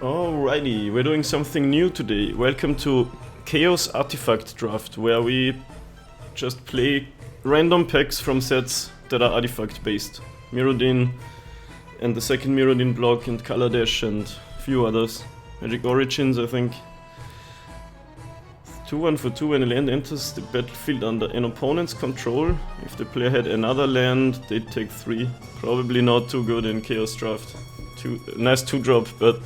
Alrighty, we're doing something new today. Welcome to Chaos Artifact Draft, where we just play random packs from sets that are artifact based. Mirrodin and the second Mirrodin block and Kaladesh and a few others. Magic Origins, I think. 2-1 for 2 when a land enters the battlefield under an opponent's control. If the player had another land, they'd take 3. Probably not too good in Chaos Draft. Nice 2-drop, but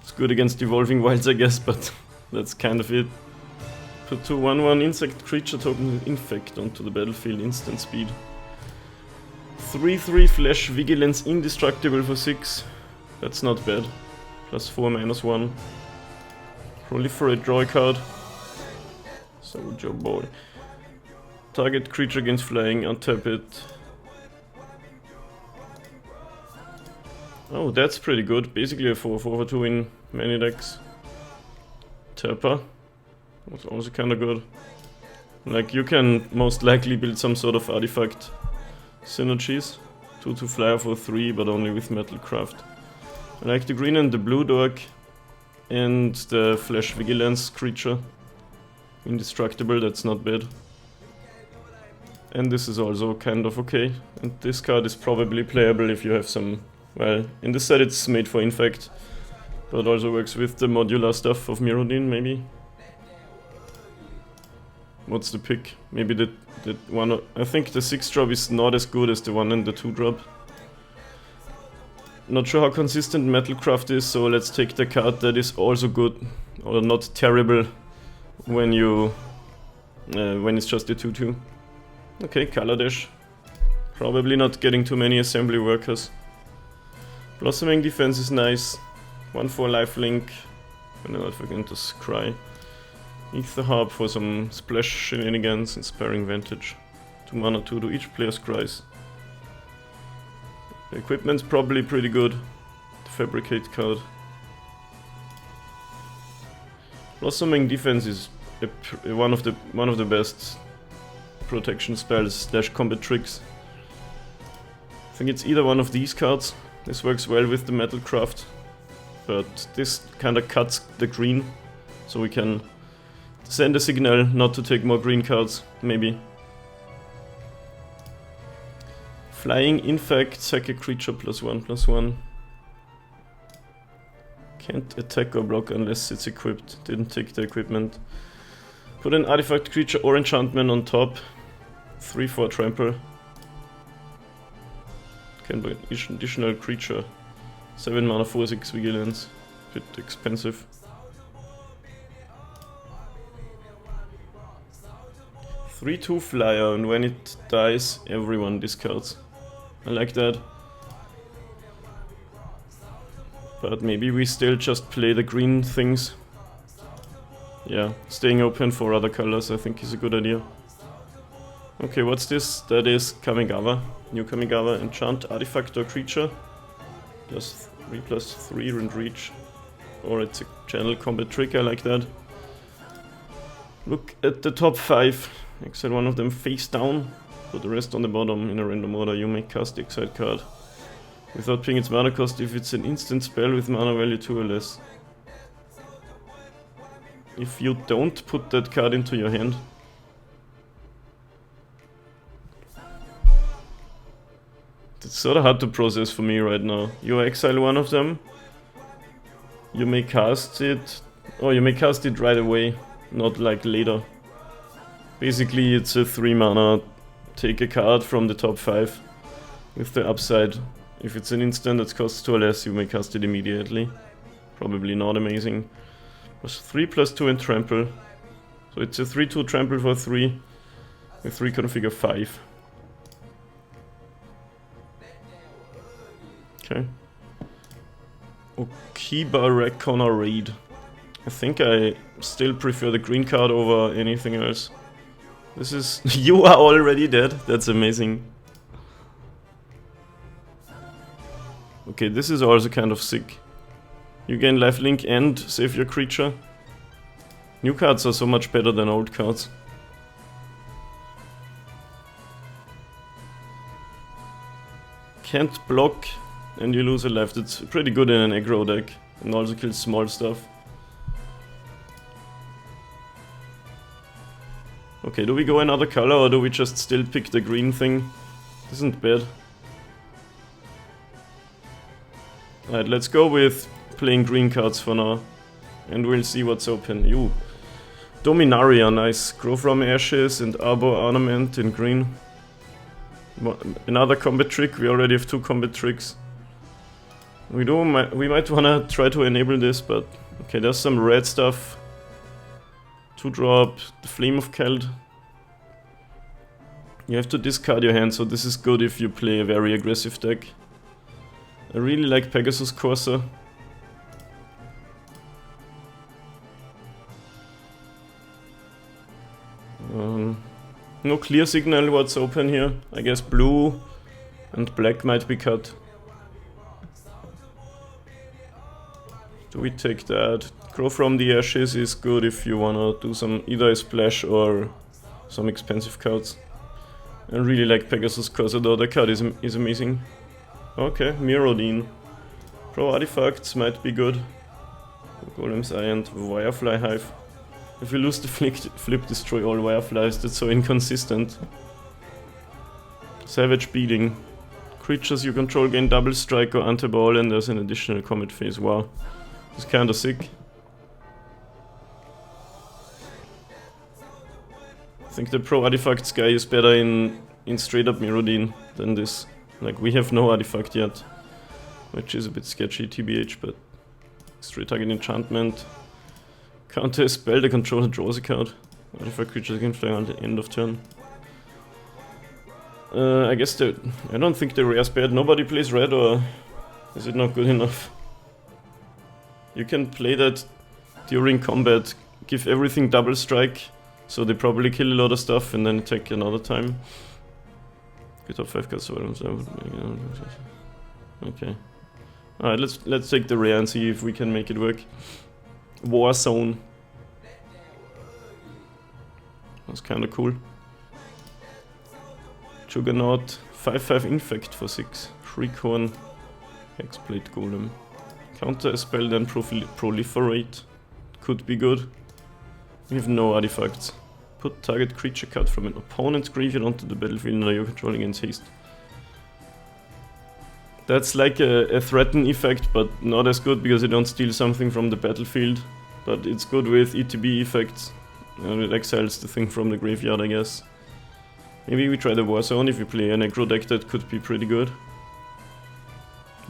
it's good against Evolving Wilds, I guess, but that's kind of it. Put 2 1/1 insect creature token infect onto the battlefield, instant speed. 3/3 flash vigilance indestructible for 6. That's not bad. +4 -1. Proliferate, draw a card. Soldier boy. Target creature against flying, untap it. Oh, that's pretty good. Basically a 4/4 for 2 in many decks. Tapper was also kinda good. Like, you can most likely build some sort of artifact synergies. 2/2 flyer for 3, but only with Metalcraft. I like the green and the blue dork. And the Flash Vigilance creature. Indestructible, that's not bad. And this is also kind of okay. And this card is probably playable if you have some... Well, in this set it's made for Infect. But also works with the modular stuff of Mirrodin, maybe. What's the pick? Maybe the one... I think the 6-drop is not as good as the 1 and the 2-drop. Not sure how consistent Metalcraft is, so let's take the card that is also good, or not terrible, when you when it's just a 2/2. Okay, Kaladesh. Probably not getting too many assembly workers. Blossoming defense is nice. 1/4 lifelink. And I forget to scry. Ether Harp for some splash shenanigans, Inspiring Vantage. 2 mana 2 to each player scries. The equipment's probably pretty good. The Fabricate card. Blossoming defense is one of the best protection spells / combat tricks. I think it's either one of these cards. This works well with the Metalcraft, but this kinda cuts the green, so we can send a signal not to take more green cards, maybe. Flying Infect, sack a creature +1/+1. Can't attack or block unless it's equipped. Didn't take the equipment. Put an artifact creature or enchantment on top. 3/4 trample. Can be additional creature. 7 mana 4/6 vigilance. Bit expensive. 3/2 flyer, and when it dies, everyone discards. I like that. But maybe we still just play the green things. Yeah, staying open for other colors I think is a good idea. Okay, what's this? That is Kamigawa. New Kamigawa. Enchant artifact or creature. +3/+3 and reach. Or it's a channel combat trick, I like that. Look at the top 5. Exile one of them face down. Put the rest on the bottom. In a random order you may cast the exile card without paying its mana cost if it's an instant spell with mana value 2 or less. If you don't put that card into your hand, it's sort of hard to process for me right now. You exile one of them, you may cast it, or you may cast it right away, not like later. Basically it's a 3 mana, take a card from the top 5, with the upside. If it's an instant that costs 2 or less, you may cast it immediately. Probably not amazing. +3/+2 and trample. So it's a 3/2 trample for 3, with reconfigure 5. Okay. Okiba Reckoner Raid. I think I still prefer the green card over anything else. This is... You are already dead? That's amazing. Okay, this is also kind of sick. You gain lifelink and save your creature. New cards are so much better than old cards. Can't block and you lose a life. That's pretty good in an aggro deck. And also kills small stuff. Okay, do we go another color or do we just still pick the green thing? Isn't bad. Alright, let's go with playing green cards for now. And we'll see what's open. Ew. Dominaria, nice. Grow from Ashes and Arbor Ornament in green. Another combat trick, we already have 2 combat tricks. We might wanna try to enable this, but... Okay, there's some red stuff. 2-drop, the Flame of Keld. You have to discard your hand, so this is good if you play a very aggressive deck. I really like Pegasus Corsair. No clear signal what's open here. I guess blue and black might be cut. Do we take that? Grow from the Ashes is good if you wanna do some either a splash or some expensive cards. I really like Pegasus Corsair though, the card is amazing. Okay, Mirrodin. Pro artifacts might be good. Golem's Eye and Wirefly Hive. If you lose the flip, destroy all Wireflies, that's so inconsistent. Savage Beating. Creatures you control gain double strike or anti-ball and there's an additional combat phase. Wow. It's kinda sick. I think the pro artifacts guy is better in straight up Mirrodin than this. Like, we have no artifact yet, which is a bit sketchy TBH, but straight target enchantment. Counter a spell, the controller draws a card. Artifact creatures can fly on the end of turn. I guess I don't think the rare's bad. Nobody plays red, or is it not good enough? You can play that during combat, give everything double strike, so they probably kill a lot of stuff and then attack another time. Good top 5 cards. Okay. Alright, let's take the rare and see if we can make it work. War Zone. That's kinda cool. Juggernaut. 5/5 Infect for 6. Shriekhorn. Hexblade Golem. Counter a spell, then proliferate. Could be good. We have no artifacts. Put target creature card from an opponent's graveyard onto the battlefield under your control against haste. That's like a threaten effect, but not as good because you don't steal something from the battlefield. But it's good with ETB effects. And it exiles the thing from the graveyard, I guess. Maybe we try the War Zone. If we play an aggro deck, that could be pretty good.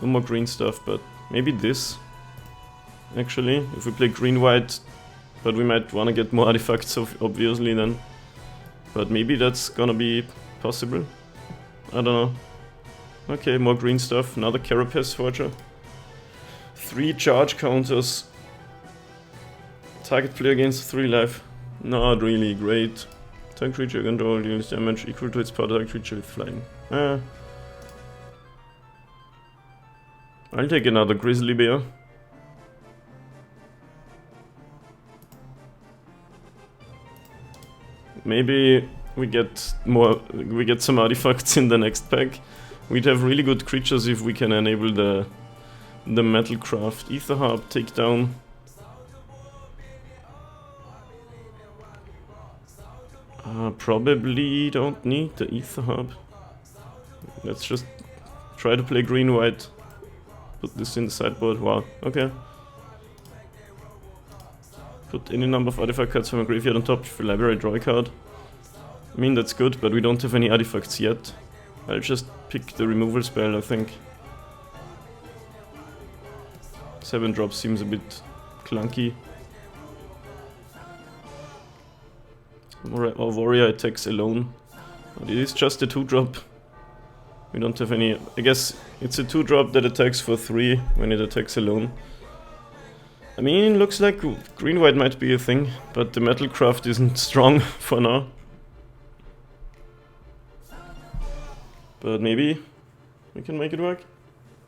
No more green stuff, but maybe this. Actually, if we play green-white, but we might want to get more artifacts, obviously, then. But maybe that's gonna be possible. I don't know. Okay, more green stuff. Another Carapace Forger. 3 charge counters. Target player gains 3 life. Not really great. Target creature control deals damage equal to its power target creature with flying. I'll take another Grizzly Bear. Maybe we get some artifacts in the next pack. We'd have really good creatures if we can enable the Metalcraft. Ether Harp, takedown. Probably don't need the Ether Harp. Let's just try to play green-white. Put this in the sideboard. Wow, okay. Put any number of artifact cards from a graveyard on top of your library, draw a card. I mean, that's good, but we don't have any artifacts yet. I'll just pick the removal spell, I think. 7 drops seems a bit clunky. Or warrior attacks alone. But it is just a 2-drop. We don't have any... I guess it's a 2-drop that attacks for 3 when it attacks alone. I mean, looks like green-white might be a thing, but the Metalcraft isn't strong for now. But maybe we can make it work.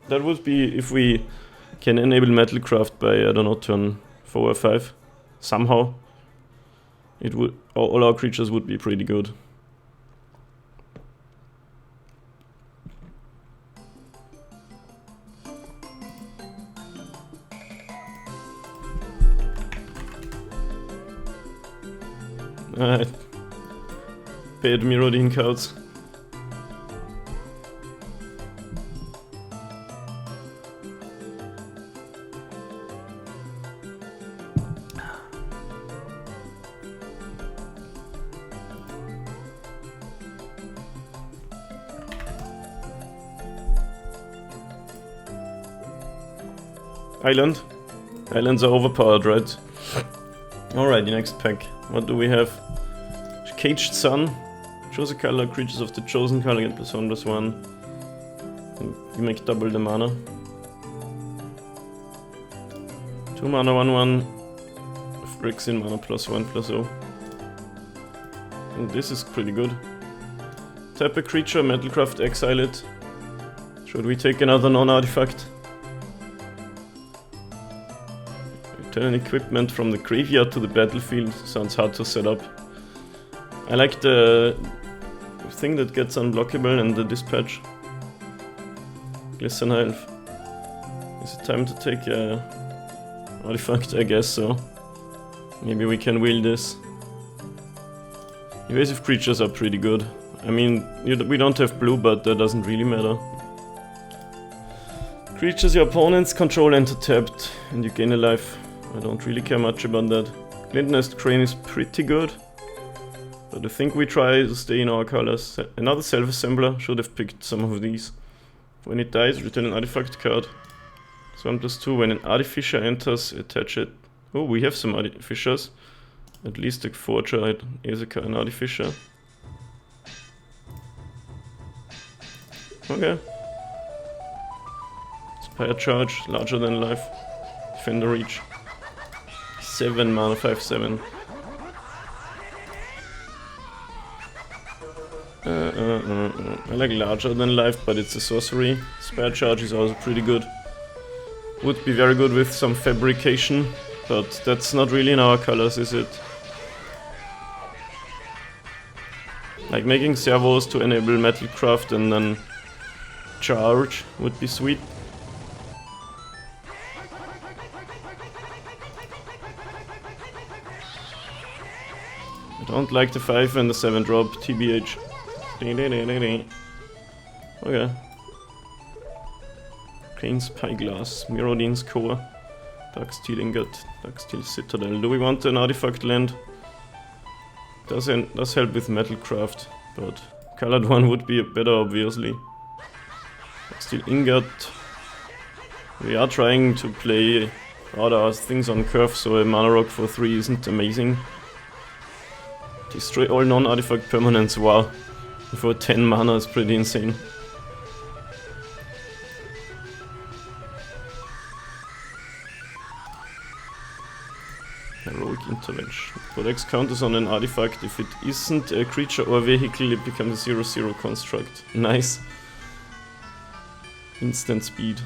That would be if we can enable Metalcraft by, I don't know, turn 4 or 5. Somehow. It would, all our creatures would be pretty good. Alright. Paid Mirrodin cards. Island. Islands are overpowered, right? Alright, the next pack. What do we have? Caged Sun. Choose a color, creatures of the chosen color get +1/+1. And you make double the mana. 2 mana, 1/1. Phyrexian mana +1/+0. And this is pretty good. Tap a creature, Metalcraft, exile it. Should we take another non-artifact? Return equipment from the graveyard to the battlefield. Sounds hard to set up. I like the thing that gets unblockable and the dispatch. Glisten Elf. Is it time to take a artifact? I guess so. Maybe we can wheel this. Invasive creatures are pretty good. I mean, we don't have blue, but that doesn't really matter. Creatures your opponents control enter tapped, and you gain a life. I don't really care much about that. Glintnest Crane is pretty good, but I think we try to stay in our colors. Another self-assembler, should have picked some of these. When it dies, return an artifact card. So 1/2, when an artificer enters, attach it. Oh, we have some artificers. At least a forger is an artificer. Okay. Spire charge, larger than life. Defender reach. 7 mana, 5/7. I like larger than life, but it's a sorcery. Spare charge is also pretty good. Would be very good with some fabrication, but that's not really in our colors, is it? Like making servos to enable Metalcraft and then charge would be sweet. I don't like the 5 and the 7 drop, TBH. Okay. Crane Spyglass, Mirrodin's Core, Darksteel Ingot, Darksteel Citadel. Do we want an artifact land? Does help with Metalcraft, but colored one would be better, obviously. Darksteel Ingot. We are trying to play other things on curve, so a mana rock for 3 isn't amazing. Destroy all non-artifact permanents, wow. For 10 mana is pretty insane. Heroic Intervention. Protects counters on an artifact. If it isn't a creature or vehicle, it becomes a 0/0 construct. Nice. Instant speed.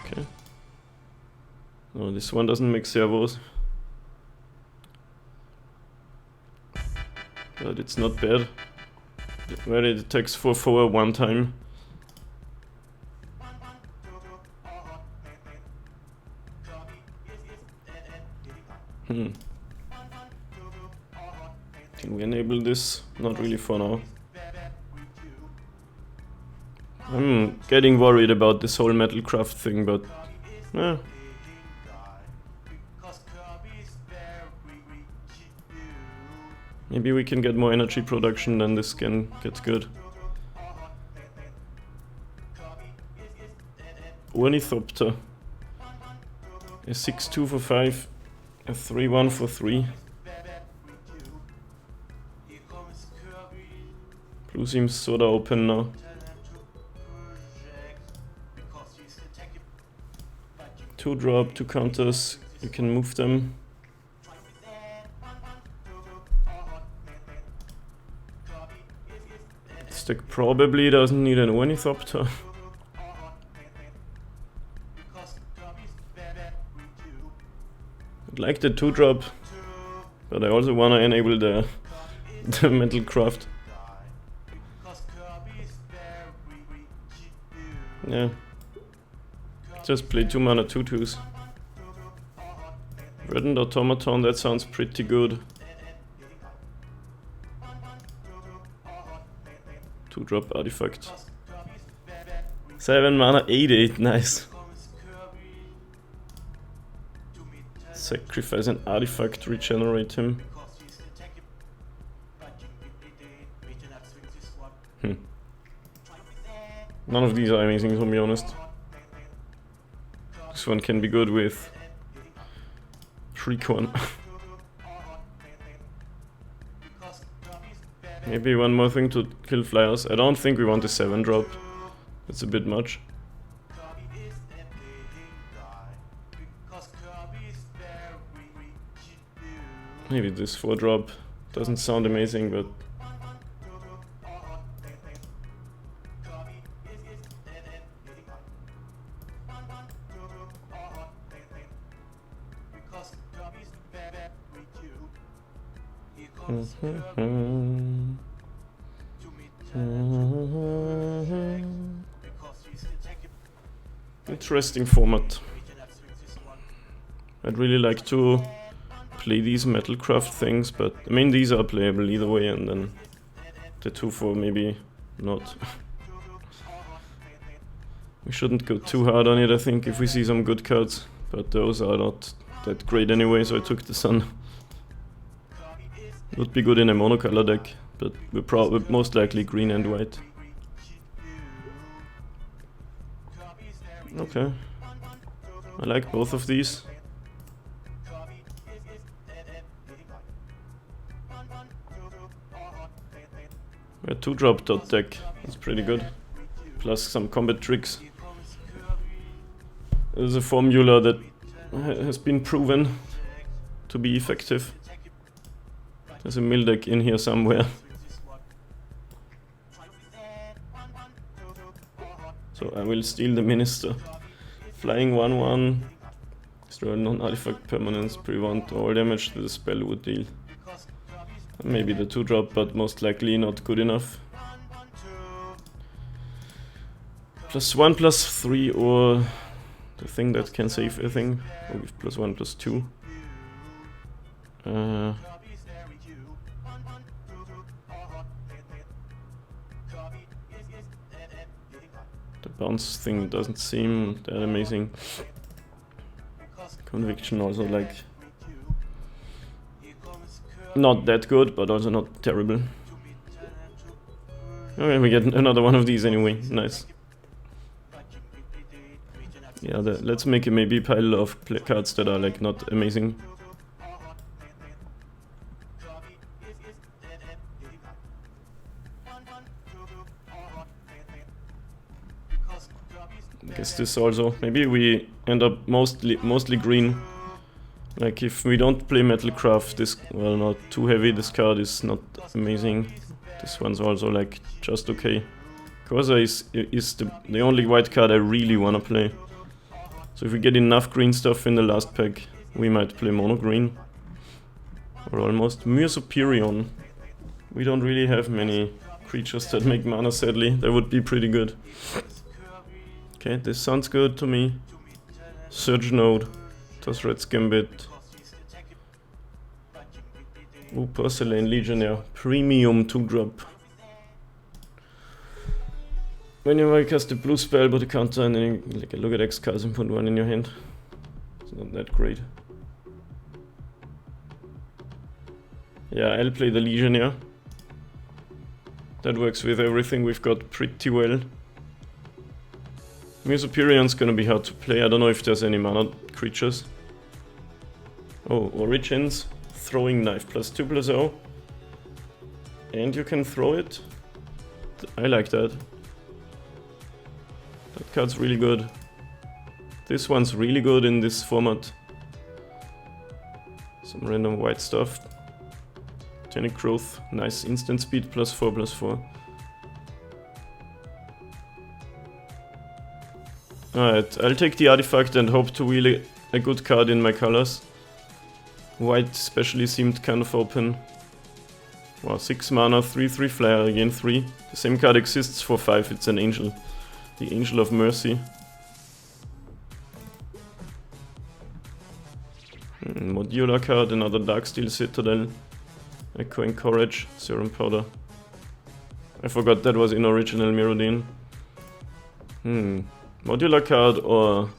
Okay. No, this one doesn't make servos. But it's not bad. Well, it attacks 4/4 one time. Can we enable this? Not really for now. I'm getting worried about this whole Metalcraft thing, but maybe we can get more energy production, then this can get good. Ornithopter. A 6/2 for 5. A 3/1 for 3. Blue seems sorta open now. Two drop, 2 counters. You can move them. This deck probably doesn't need an Ornithopter. I'd like the 2 drop, but I also wanna enable the Metalcraft. Yeah. Just play 2 mana 2/2s. Reddened Automaton, that sounds pretty good. 2-drop artifact. 7 mana, 8/8, nice. Sacrifice an artifact, regenerate him. None of these are amazing, to be honest. This one can be good with Freakorn. Maybe one more thing to kill flyers. I don't think we want a 7-drop. That's a bit much. Maybe this 4-drop doesn't sound amazing, but interesting format. I'd really like to play these Metalcraft things, but I mean these are playable either way, and then the 2/4 maybe not. We shouldn't go too hard on it, I think, if we see some good cards, but those are not that great anyway, so I took the Sun. Would be good in a monocolor deck, but we're most likely green and white. Okay. I like both of these. A 2-drop dot deck, that's pretty good. Plus some combat tricks. There's a formula that has been proven to be effective. There's a mill deck in here somewhere. So I will steal the Minister. Flying 1/1. Destroy non-artifact permanence, prevent all damage that the spell would deal. Maybe the 2-drop, but most likely not good enough. +1/+3 or the thing that can save a thing. Or with +1/+2. The bounce thing doesn't seem that amazing. Conviction also like not that good, but also not terrible. Okay, we get another one of these anyway. Nice. Yeah, let's make a maybe pile of cards that are like not amazing. I guess this also. Maybe we end up mostly green. Like if we don't play Metalcraft, this, well, not too heavy, this card is not amazing. This one's also like just okay. Kosa is the only white card I really wanna play. So if we get enough green stuff in the last pack, we might play mono green. Or almost. Myrsoperion. We don't really have many creatures that make mana, sadly. That would be pretty good. Okay, this sounds good to me. Surge Node. Toss Red's Gambit. Ooh, Porcelain Legionnaire. Premium 2-drop. Whenever you cast a blue spell but a counter and then you like, look at X cards and put one in your hand. It's not that great. Yeah, I'll play the Legionnaire. That works with everything we've got pretty well. Myrsoperion's gonna be hard to play. I don't know if there's any mana creatures. Oh, Origins. Throwing Knife +2/+0. And you can throw it. I like that. That card's really good. This one's really good in this format. Some random white stuff. Tonic Growth. Nice instant speed +4/+4. Alright, I'll take the artifact and hope to wheel a good card in my colors. White especially seemed kind of open. Wow, 6 mana, 3/3 flyer, again 3. The same card exists for 5, it's an angel. The Angel of Mercy. Modular card, another Darksteel Citadel. Echoing Courage, Serum Powder. I forgot that was in original Mirrodin. Modular card or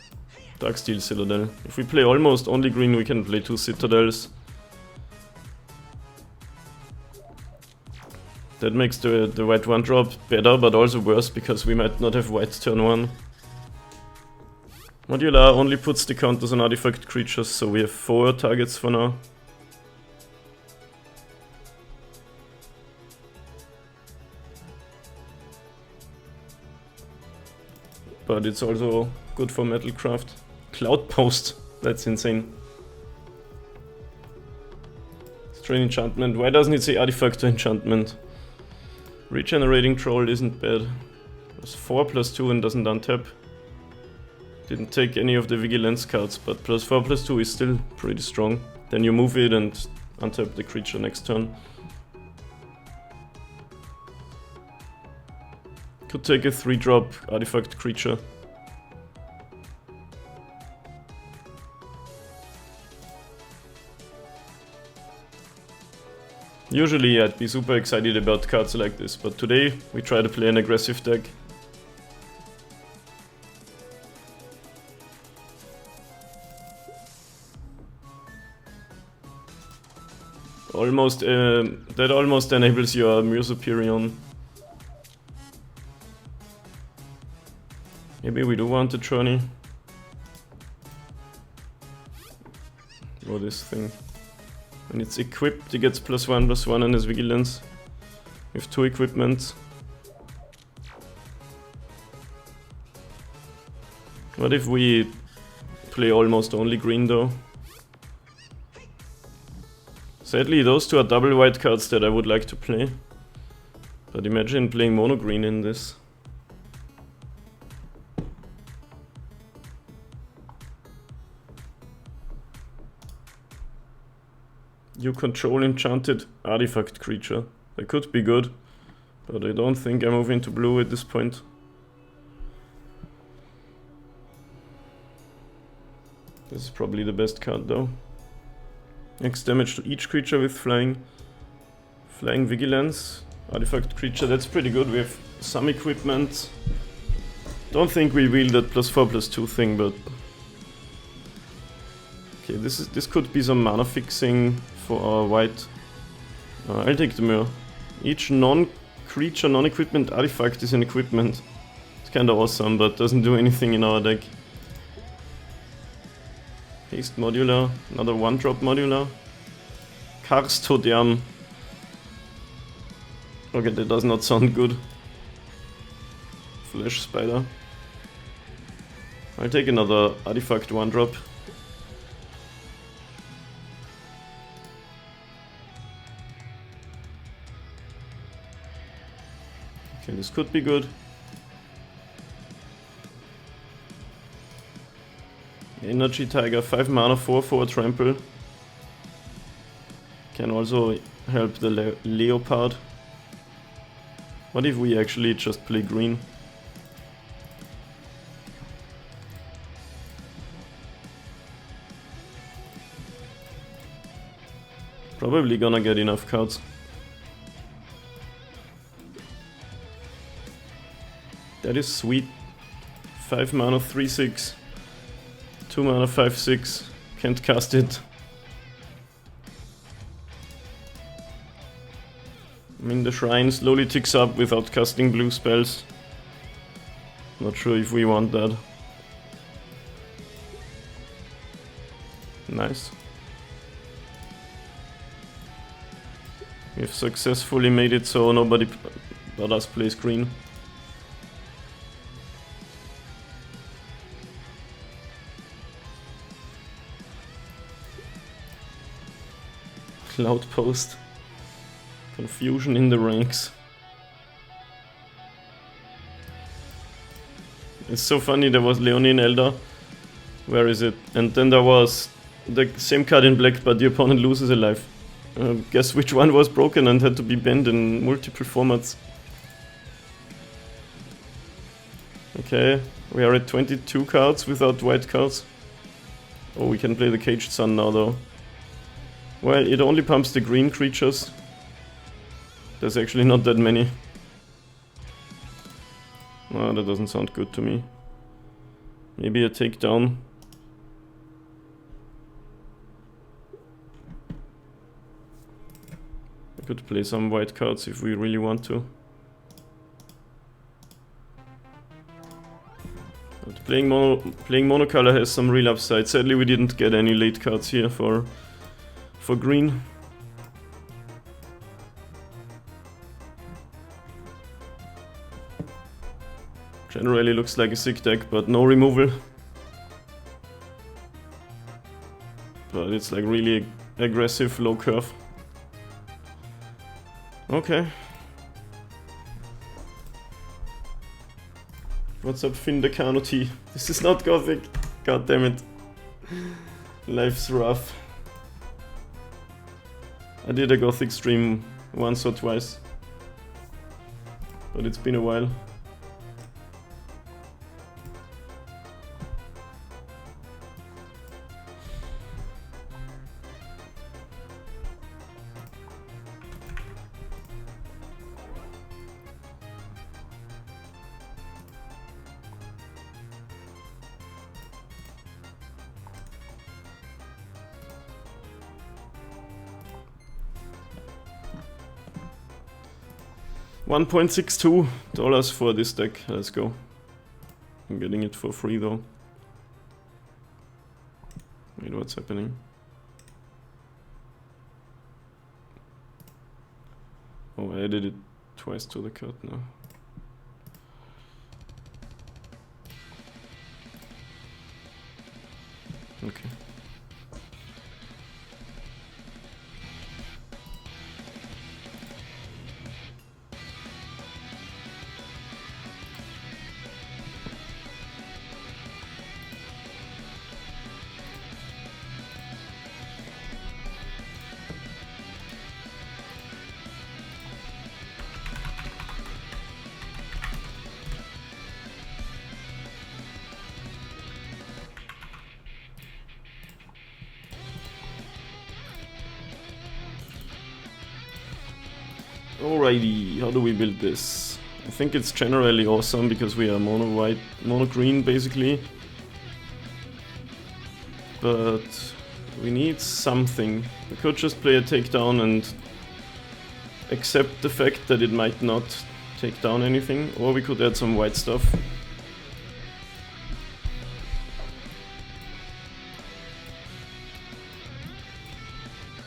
Darksteel Citadel. If we play almost only green, we can play 2 Citadels. That makes the white 1-drop better, but also worse, because we might not have white turn 1. Modular only puts the counters on artifact creatures, so we have 4 targets for now. But it's also good for Metalcraft. Cloud Post, that's insane. Strain Enchantment, why doesn't it say Artifact or Enchantment? Regenerating Troll isn't bad. It's 4+2 and doesn't untap. Didn't take any of the Vigilance cards, but +4/+2 is still pretty strong. Then you move it and untap the creature next turn. Could take a 3-drop artifact creature. Usually I'd be super excited about cards like this, but today we try to play an aggressive deck. That almost enables your Musoperion. Maybe we do want a Journey. Or this thing. When it's equipped, it gets +1/+1 on his Vigilance. We have 2 equipments. What if we play almost only green though? Sadly, those 2 are double white cards that I would like to play. But imagine playing mono green in this. You control enchanted artifact creature. That could be good, but I don't think I move into blue at this point. This is probably the best card though. X damage to each creature with flying. Flying Vigilance. Artifact creature, that's pretty good. We have some equipment. Don't think we wield that +4/+2 thing, but... Okay, this could be some mana fixing for our white. I'll take the mirror. Each non-creature, non-equipment artifact is an equipment. It's kinda awesome, but doesn't do anything in our deck. Haste Modular, another 1-drop Modular. Karstodiam. Okay, that does not sound good. Flash Spider. I'll take another artifact 1-drop. Okay, this could be good. Energy Tiger, 5 mana, 4/4 trample. Can also help the Leopard. What if we actually just play green? Probably gonna get enough cards. That is sweet. 5 mana, 3/6. 2 mana, 5/6. Can't cast it. I mean, the shrine slowly ticks up without casting blue spells. Not sure if we want that. Nice. We've successfully made it so nobody but us plays green. Cloud Post. Confusion in the ranks. It's so funny, there was Leonin Elder. Where is it? And then there was the same card in black, but the opponent loses a life. Guess which one was broken and had to be banned in multiple formats. Okay, we are at 22 cards without white cards. Oh, we can play the Caged Sun now though. Well, it only pumps the green creatures. There's actually not that many. No, that doesn't sound good to me. Maybe a takedown. I could play some white cards if we really want to. But playing monocolor has some real upside. Sadly, we didn't get any late cards here for green. Generally looks like a sick deck, but no removal. But it's like really aggressive, low curve. Okay. What's up, Finn Decano T? This is not Gothic. God damn it. Life's rough. I did a Gothic stream once or twice. But it's been a while. $1.62 for this deck. Let's go. I'm getting it for free though. Wait, what's happening? Oh, I added it twice to the card now. Okay. Alrighty, how do we build this? I think it's generally awesome because we are mono white, mono green basically. But we need something. We could just play a takedown and accept the fact that it might not take down anything, or we could add some white stuff.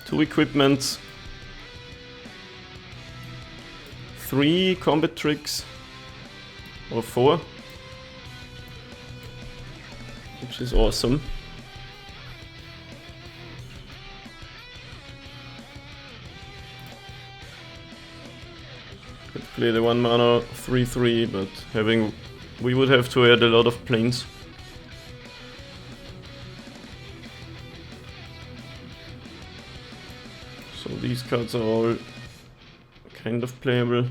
Two equipment. 3 combat tricks, or 4, which is awesome. Could play the 1 mana 3/3, but we would have to add a lot of planes. So these cards are all kind of playable.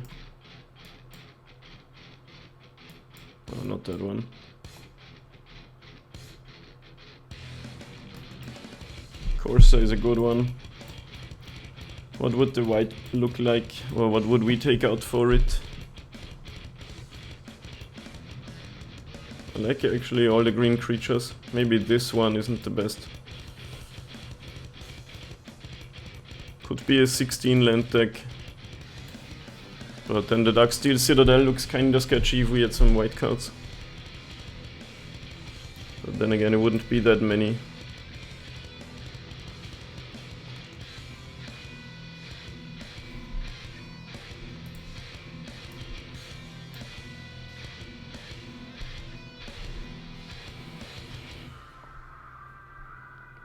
Oh, not that one. Corsa is a good one. What would the white look like? Or what would we take out for it? I like actually all the green creatures. Maybe this one isn't the best. Could be a 16 land deck. But then the Darksteel Citadel looks kinda sketchy if we had some white cards. But then again, it wouldn't be that many.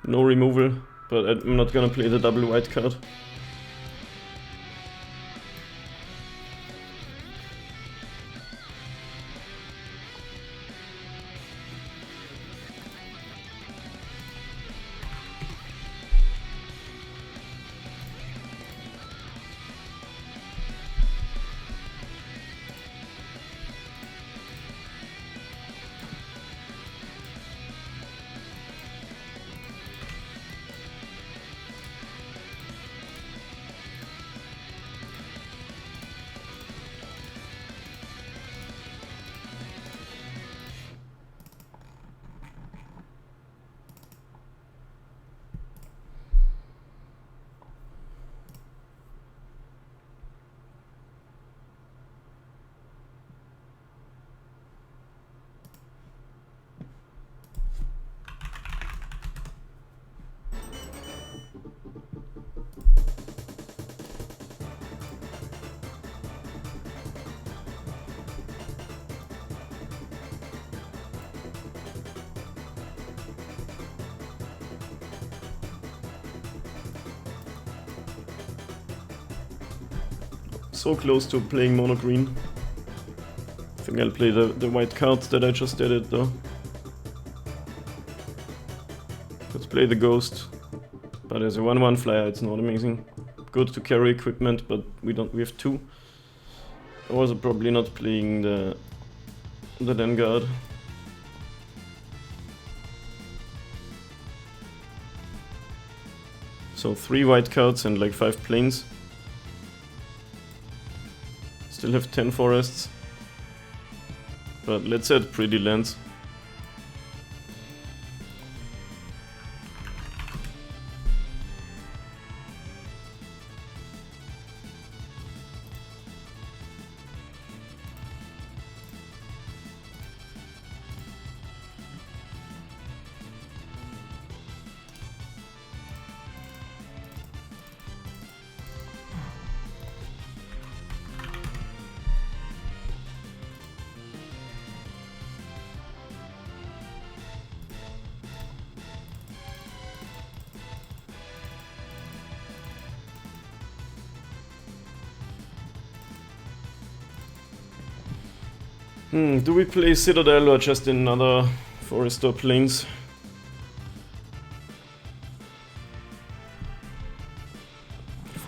No removal, but I'm not gonna play the double white card. so close to playing mono green. I think I'll play the white card that I just did it though. Let's play the ghost. But as a 1/1 flyer it's not amazing. Good to carry equipment, but we have 2. Also probably not playing the Vanguard. So 3 white cards and like 5 planes. Still have 10 forests. But let's add pretty lands. Do we play Citadel or just another forest or plains?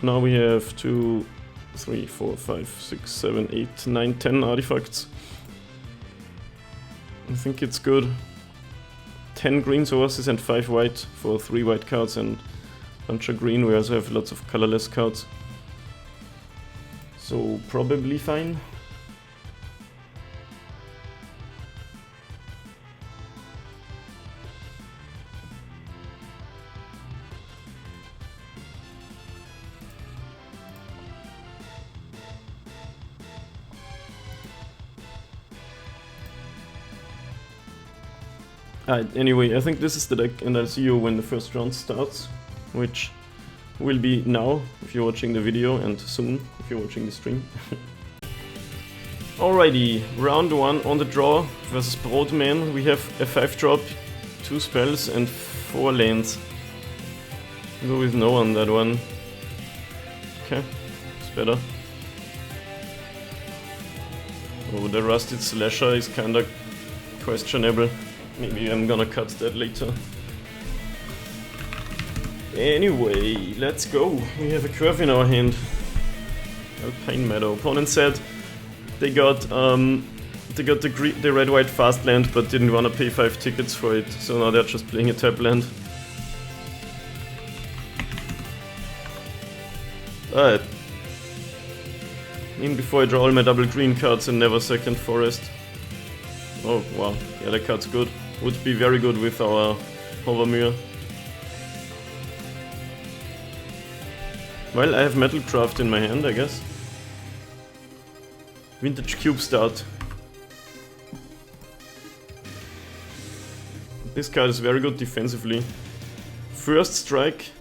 Now we have 2, 3, 4, 5, 6, 7, 8, 9, 10 artifacts. I think it's good. 10 green sources and 5 white for 3 white cards and a bunch of green. We also have lots of colorless cards. So probably fine. Anyway, I think this is the deck and I'll see you when the first round starts, which will be now if you're watching the video and soon if you're watching the stream. Alrighty, round 1 on the draw versus Broadman. We have a 5-drop, 2 spells and 4 lands. Go with no on that one. Okay, it's better. Oh, the Rusted Slasher is kinda questionable. Maybe I'm gonna cut that later. Anyway, let's go. We have a curve in our hand. Alpine Meadow. Opponent said they got the red-white fast land, but didn't wanna pay 5 tickets for it. So now they're just playing a tap land. Alright. Before I draw all my double green cards and never second forest. Oh wow, yeah, that card's good. Would be very good with our Hovermere. Well, I have Metalcraft in my hand, I guess. Vintage Cube Start. This card is very good defensively. First Strike.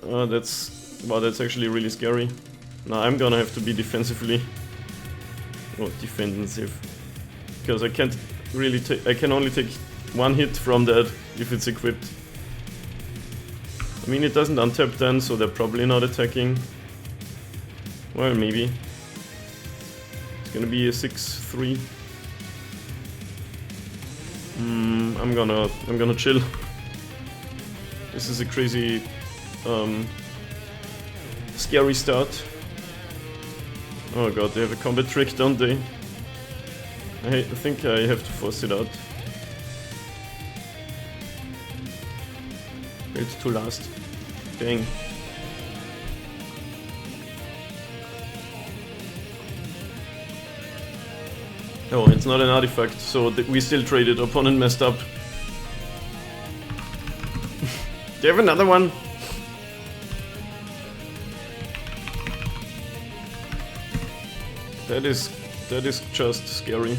That's actually really scary. Now I'm gonna have to be defensively. Oh, defensive. Because I can't really take. I can only take 1 hit from that if it's equipped. I mean, it doesn't untap then, so they're probably not attacking. Well, maybe. It's gonna be a 6-3. I'm gonna chill. This is a crazy, scary start. Oh god, they have a combat trick, don't they? I think I have to force it out. Built to last. Dang. Oh, it's not an artifact, so we still traded. Opponent messed up. Do you have another one? That is just scary.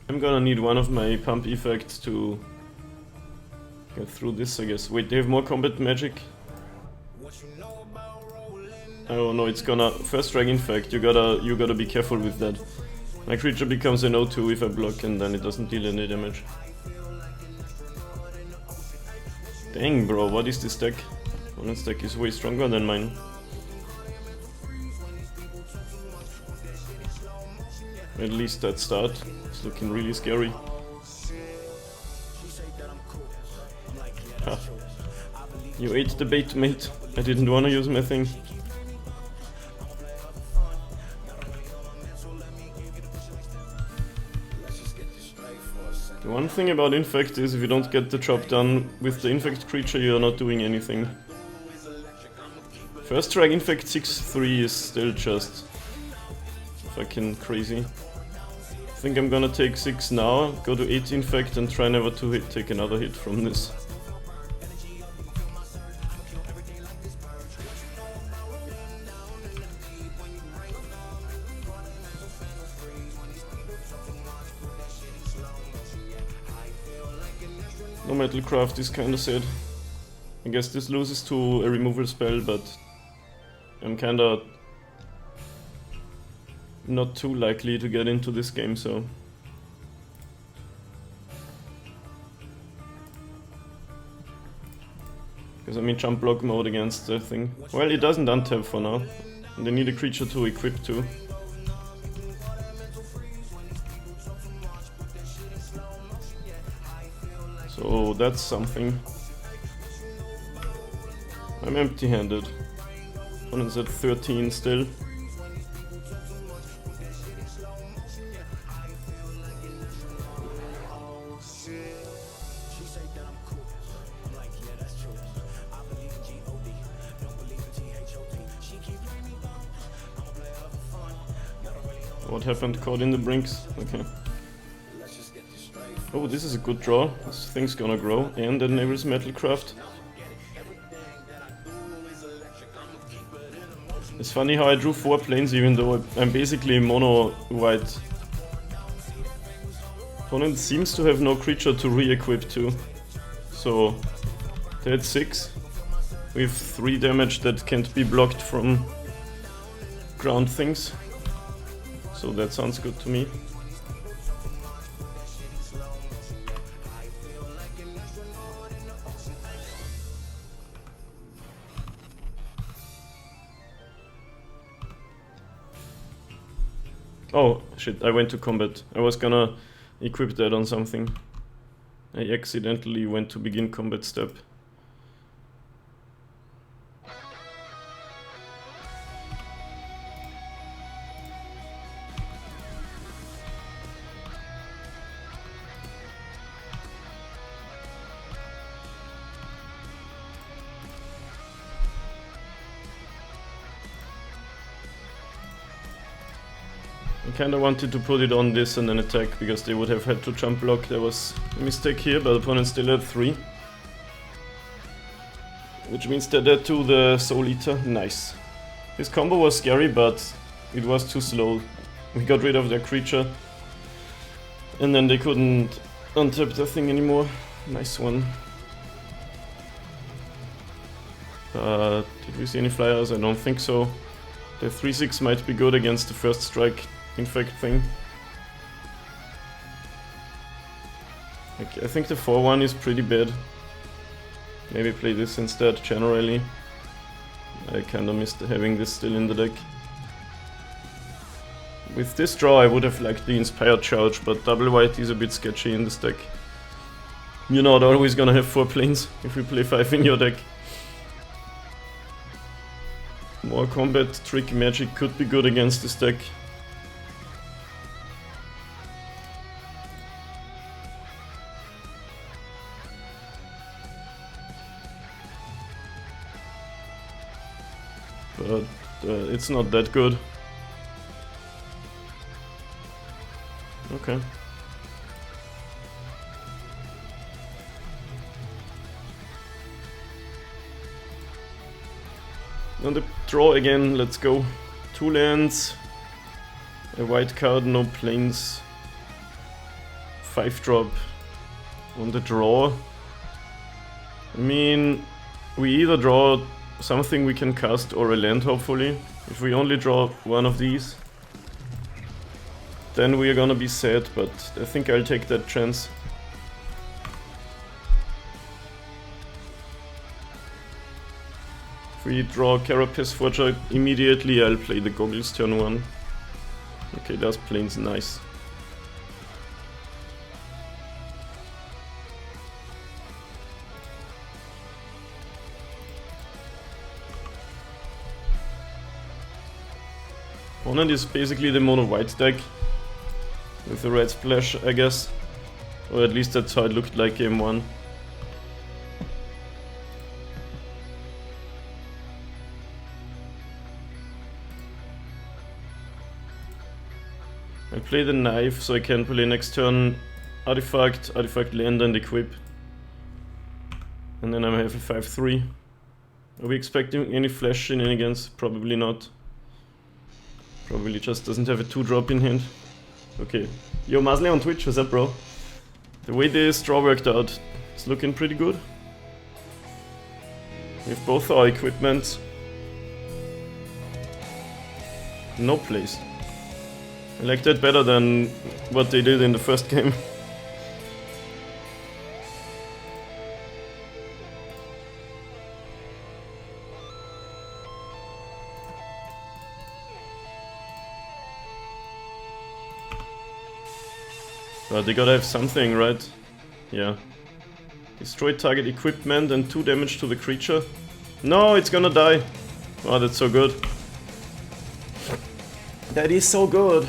I'm gonna need one of my pump effects to get through this, I guess. Wait, they have more combat magic? Oh no, it's gonna... First strike infect, you gotta be careful with that. My creature becomes an O2 if I block and then it doesn't deal any damage. Dang bro, what is this deck? Opponent's deck is way stronger than mine. At least that start. It's looking really scary. Ha. You ate the bait, mate. I didn't wanna use my thing. The one thing about Infect is if you don't get the job done with the Infect creature, you're not doing anything. First strike Infect 6-3 is still just fucking crazy. I think I'm gonna take 6 now, go to 8 Infect and try never to take another hit from this. No Metalcraft is kinda sad. I guess this loses to a removal spell, but I'm kinda not too likely to get into this game, so... Because I'm in jump block mode against the thing. Well, it doesn't untap for now. And they need a creature to equip too. So that's something. I'm empty-handed. Opponent's at 13 still. What happened? Caught in the brinks? Okay. Oh, this is a good draw. This thing's gonna grow and enables Metalcraft. It's funny how I drew 4 planes even though I'm basically mono white. Opponent seems to have no creature to re-equip to. So they had 6 with 3 damage that can't be blocked from ground things. So that sounds good to me. Oh shit, I went to combat. I was gonna equip that on something. I accidentally went to begin combat step. I kinda wanted to put it on this and then attack, because they would have had to jump block. There was a mistake here, but the opponent still had 3. Which means they're dead to the Soul Eater. Nice. This combo was scary, but it was too slow. We got rid of their creature. And then they couldn't untap the thing anymore. Nice one. Did we see any flyers? I don't think so. The 3-6 might be good against the first strike infect thing. I think the 4-1 is pretty bad. Maybe play this instead, generally. I kinda missed having this still in the deck. With this draw I would have liked the Inspired Charge, but double white is a bit sketchy in this deck. You're not always gonna have 4 planes if you play 5 in your deck. More combat trick magic could be good against this deck. But it's not that good. Okay. On the draw again, let's go. 2 lands, a white card, no planes. 5-drop on the draw. I mean, we either draw something we can cast or a land, hopefully. If we only draw one of these, then we are gonna be sad, but I think I'll take that chance. If we draw Carapace Forger immediately, I'll play the Goggles turn 1. Okay, that's plains nice. Opponent is basically the mono white deck with the red splash, I guess. Or at least that's how it looked like game 1. I play the knife so I can play next turn artifact, artifact land and equip. And then I have a 5-3. Are we expecting any flash shenanigans? Probably not. Probably just doesn't have a 2-drop in hand. Okay. Yo, Masle on Twitch, what's up, bro? The way this draw worked out, it's looking pretty good. We have both our equipment. No place. I like that better than what they did in the first game. But they gotta have something, right? Yeah. Destroy target equipment and 2 damage to the creature. No, it's gonna die. Wow, that's so good. That is so good.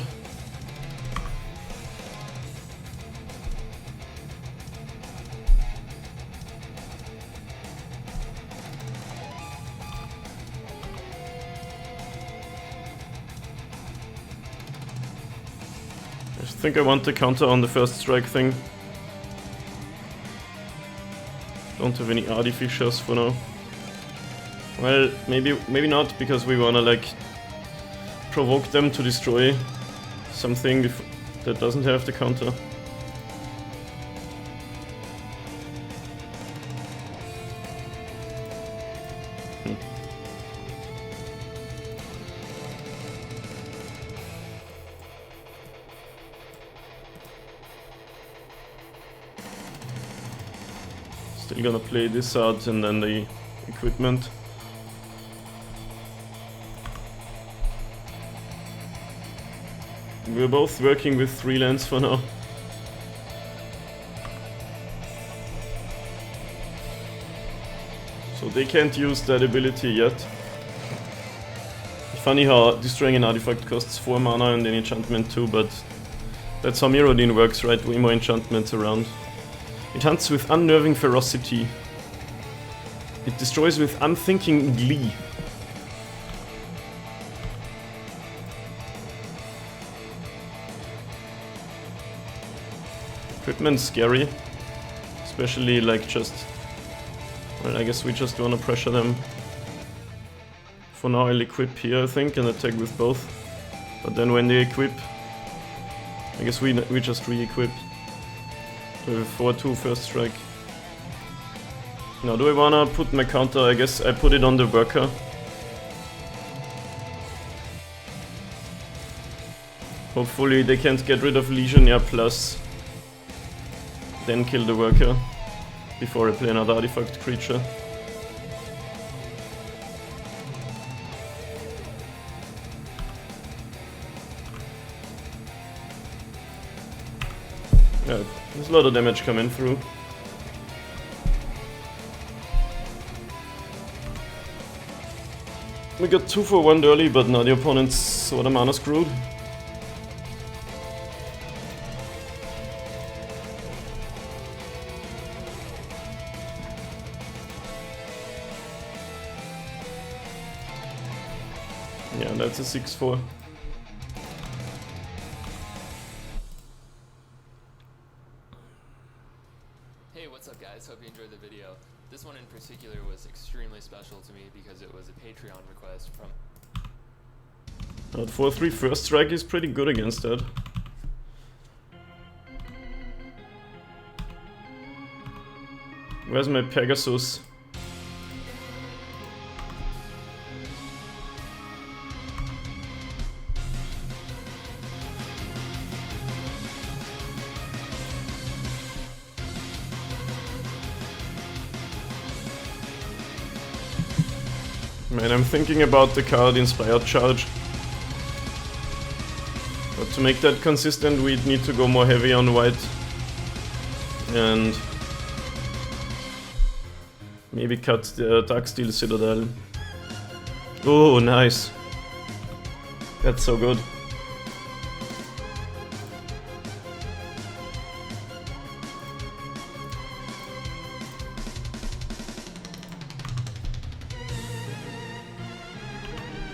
I think I want the counter on the first strike thing. Don't have any artificers for now. Well, maybe not, because we wanna like provoke them to destroy something that doesn't have the counter. Still gonna play this out and then the equipment. We're both working with 3 lands for now. So they can't use that ability yet. Funny how destroying an artifact costs 4 mana and an enchantment too, but that's how Mirrodin works, right? Way more enchantments around. It hunts with unnerving ferocity. It destroys with unthinking glee. Equipment's scary. Especially like just... Well, I guess we just wanna pressure them. For now I'll equip here, I think, and attack with both. But then when they equip... I guess we just re-equip. With a 4-2 first strike. Now, do I wanna put my counter? I guess I put it on the worker. Hopefully they can't get rid of Legionnaire plus then kill the worker before I play another artifact creature. Yeah, there's a lot of damage coming through. We got 2 for 1 early, but now the opponent's sort of mana screwed. Yeah, that's a 6-4. Hey, what's up guys? Hope you enjoyed the video. This one in particular was extremely special to me because it was a Patreon request from... That 4-3 first strike is pretty good against that. Where's my Pegasus? Man, I'm thinking about the card Inspired Charge. But to make that consistent, we'd need to go more heavy on white. And maybe cut the Darksteel Citadel. Oh, nice. That's so good.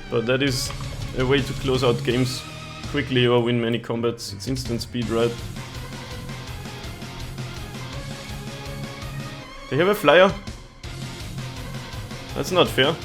But that is a way to close out games quickly or win many combats. It's instant speed, right? They have a flyer? That's not fair.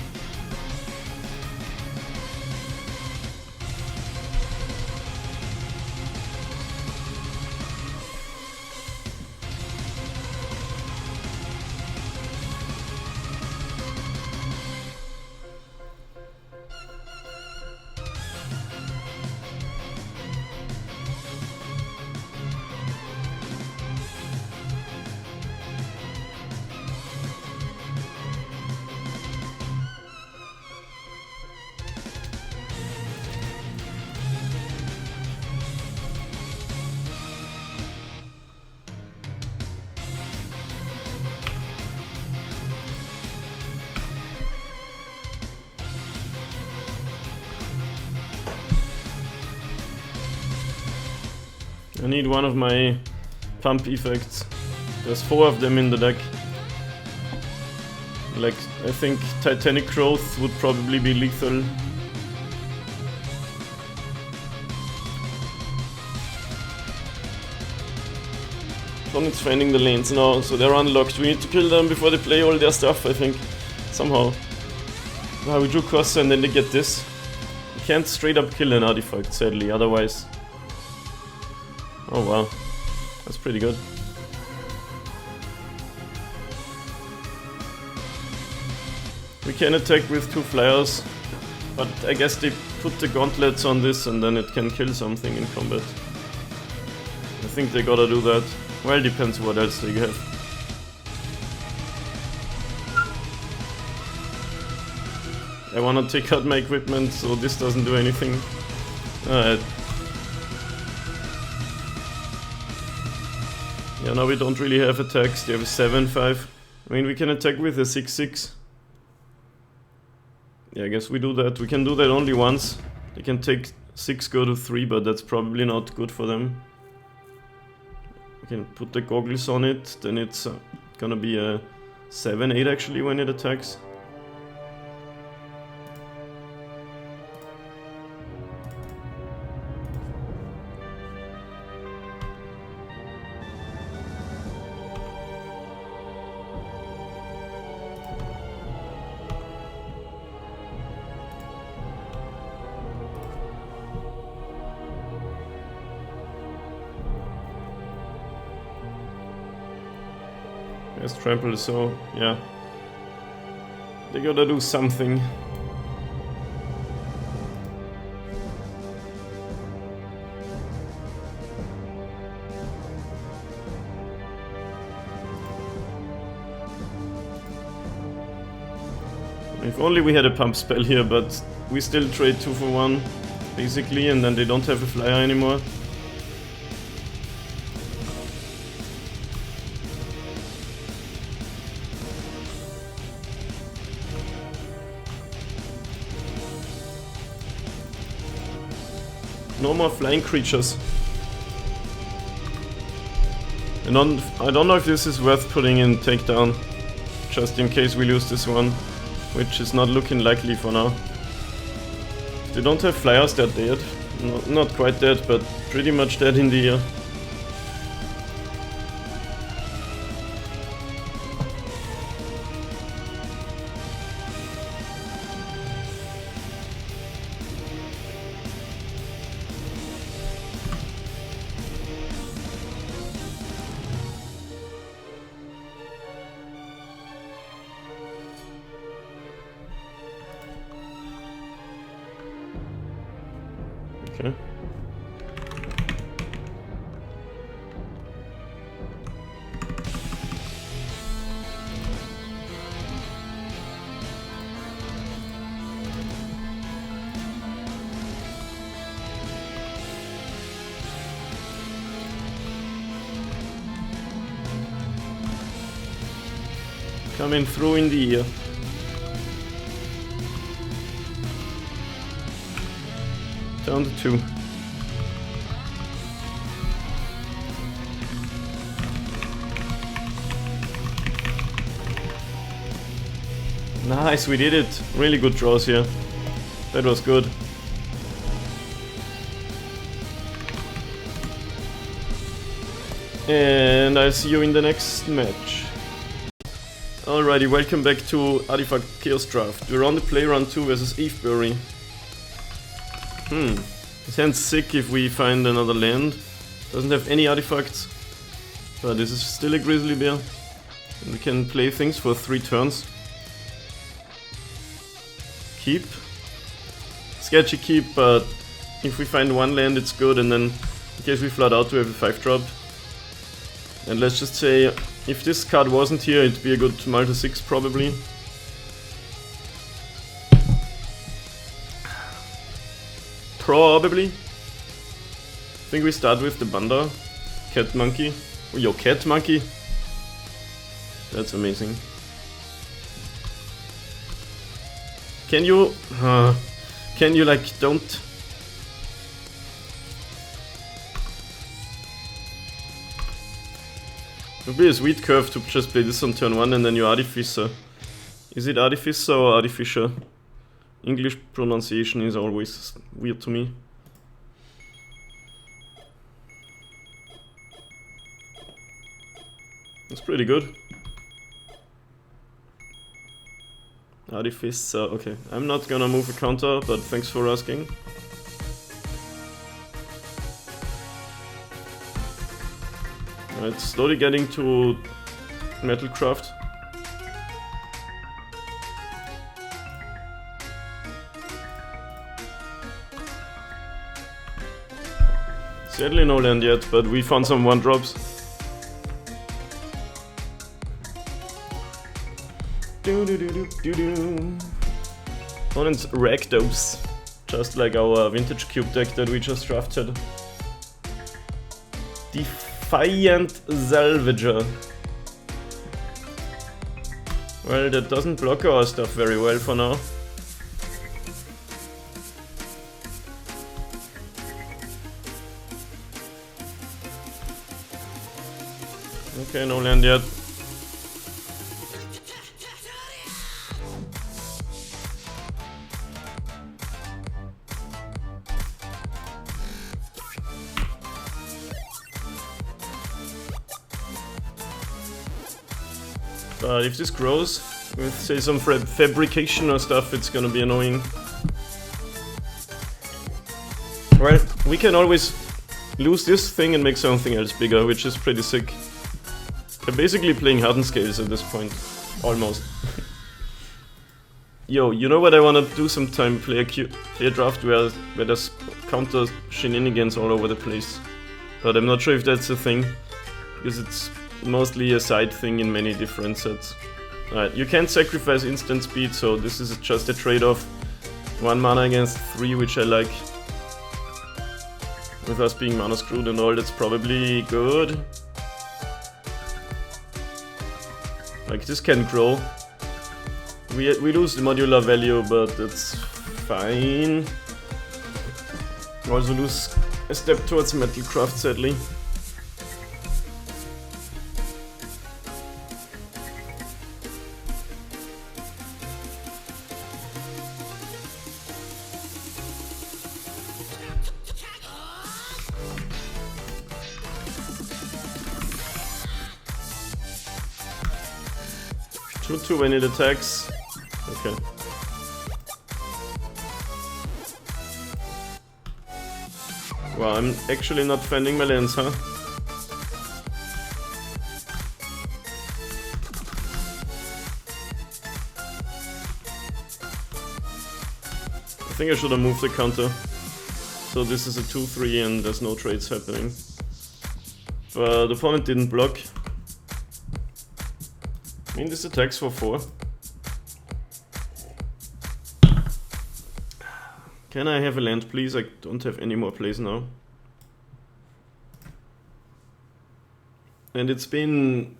I need one of my pump effects. There's 4 of them in the deck. Like, I think Titanic Growth would probably be lethal. Opponent's finding the lanes now, so they're unlocked. We need to kill them before they play all their stuff, I think. Somehow. We drew Costa and then they get this. You can't straight up kill an artifact, sadly, otherwise. Oh wow, that's pretty good. We can attack with 2 flyers, but I guess they put the gauntlets on this and then it can kill something in combat. I think they gotta do that. Well, depends what else they have. I wanna take out my equipment so this doesn't do anything. Yeah, now we don't really have attacks. They have a 7-5. I mean, we can attack with a 6-6. Yeah, I guess we do that. We can do that only once. They can take 6, go to 3, but that's probably not good for them. We can put the goggles on it, then it's gonna be a 7-8 actually when it attacks. Yes, trample, so yeah. They gotta do something. If only we had a pump spell here, but we still trade 2 for 1, basically, and then they don't have a flyer anymore. No more flying creatures. And I don't know if this is worth putting in takedown, just in case we lose this one, which is not looking likely for now. If they don't have flyers, they're dead. Not quite dead, but pretty much dead in the air. Okay. Coming through in the ear. Down to 2. Nice, we did it. Really good draws here. That was good. And I'll see you in the next match. Alrighty, welcome back to Artifact Chaos Draft. We're on the play round 2 versus Evebury. It sounds sick if we find another land. Doesn't have any artifacts. But this is still a Grizzly Bear. And we can play things for 3 turns. Keep. Sketchy keep, but if we find one land it's good, and then in case we flood out we have a 5-drop. And let's just say, if this card wasn't here, it'd be a good multi 6 probably. Probably. I think we start with the Banda. Cat Monkey. Oh, yo, Cat Monkey. That's amazing. Can you like, don't... It would be a sweet curve to just play this on turn 1 and then you Artificer. Is it Artificer or Artificer? English pronunciation is always weird to me. That's pretty good. Artificer, okay. I'm not gonna move a counter, but thanks for asking. Alright, slowly getting to Metalcraft. Sadly no land yet, but we found some 1-drops. Opponent's Rakdos, just like our Vintage Cube deck that we just drafted. Defiant Salvager. Well, that doesn't block our stuff very well for now. Okay, no land yet. But if this grows with, say, some fabrication or stuff, it's gonna be annoying. Well, we can always lose this thing and make something else bigger, which is pretty sick. We're basically playing hardened scales at this point. Almost. Yo, you know what I wanna do sometime? Play a draft where there's counter shenanigans all over the place. But I'm not sure if that's a thing, because it's mostly a side thing in many different sets. Alright, you can't sacrifice instant speed, so this is just a trade-off. 1 mana against 3, which I like. With us being mana screwed and all, that's probably good. Like, this can grow. We lose the modular value, but that's fine. We also lose a step towards Metalcraft, sadly. Shoot 2 when it attacks. Okay. Wow, I'm actually not fending my lands, huh? I think I should have moved the counter. So this is a 2-3 and there's no trades happening. But the opponent didn't block. I mean, this attacks for 4. Can I have a land, please? I don't have any more plays now. And it's been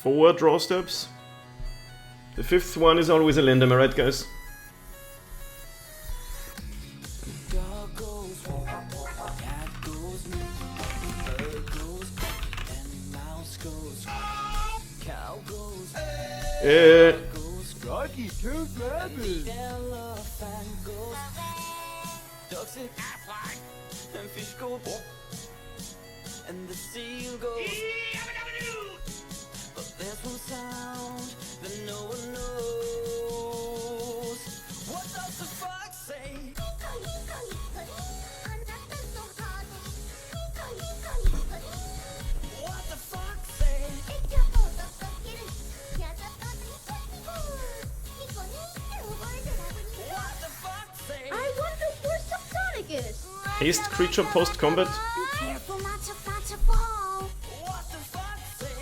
4 draw steps. The 5th one is always a land, am I right, guys? And the seal goes. But there's one sound that no one knows. What does the fox say? What the fox say? What the fox say? I wonder where Subsonic is. Haste creature post combat. Careful not to fall. What the fox say?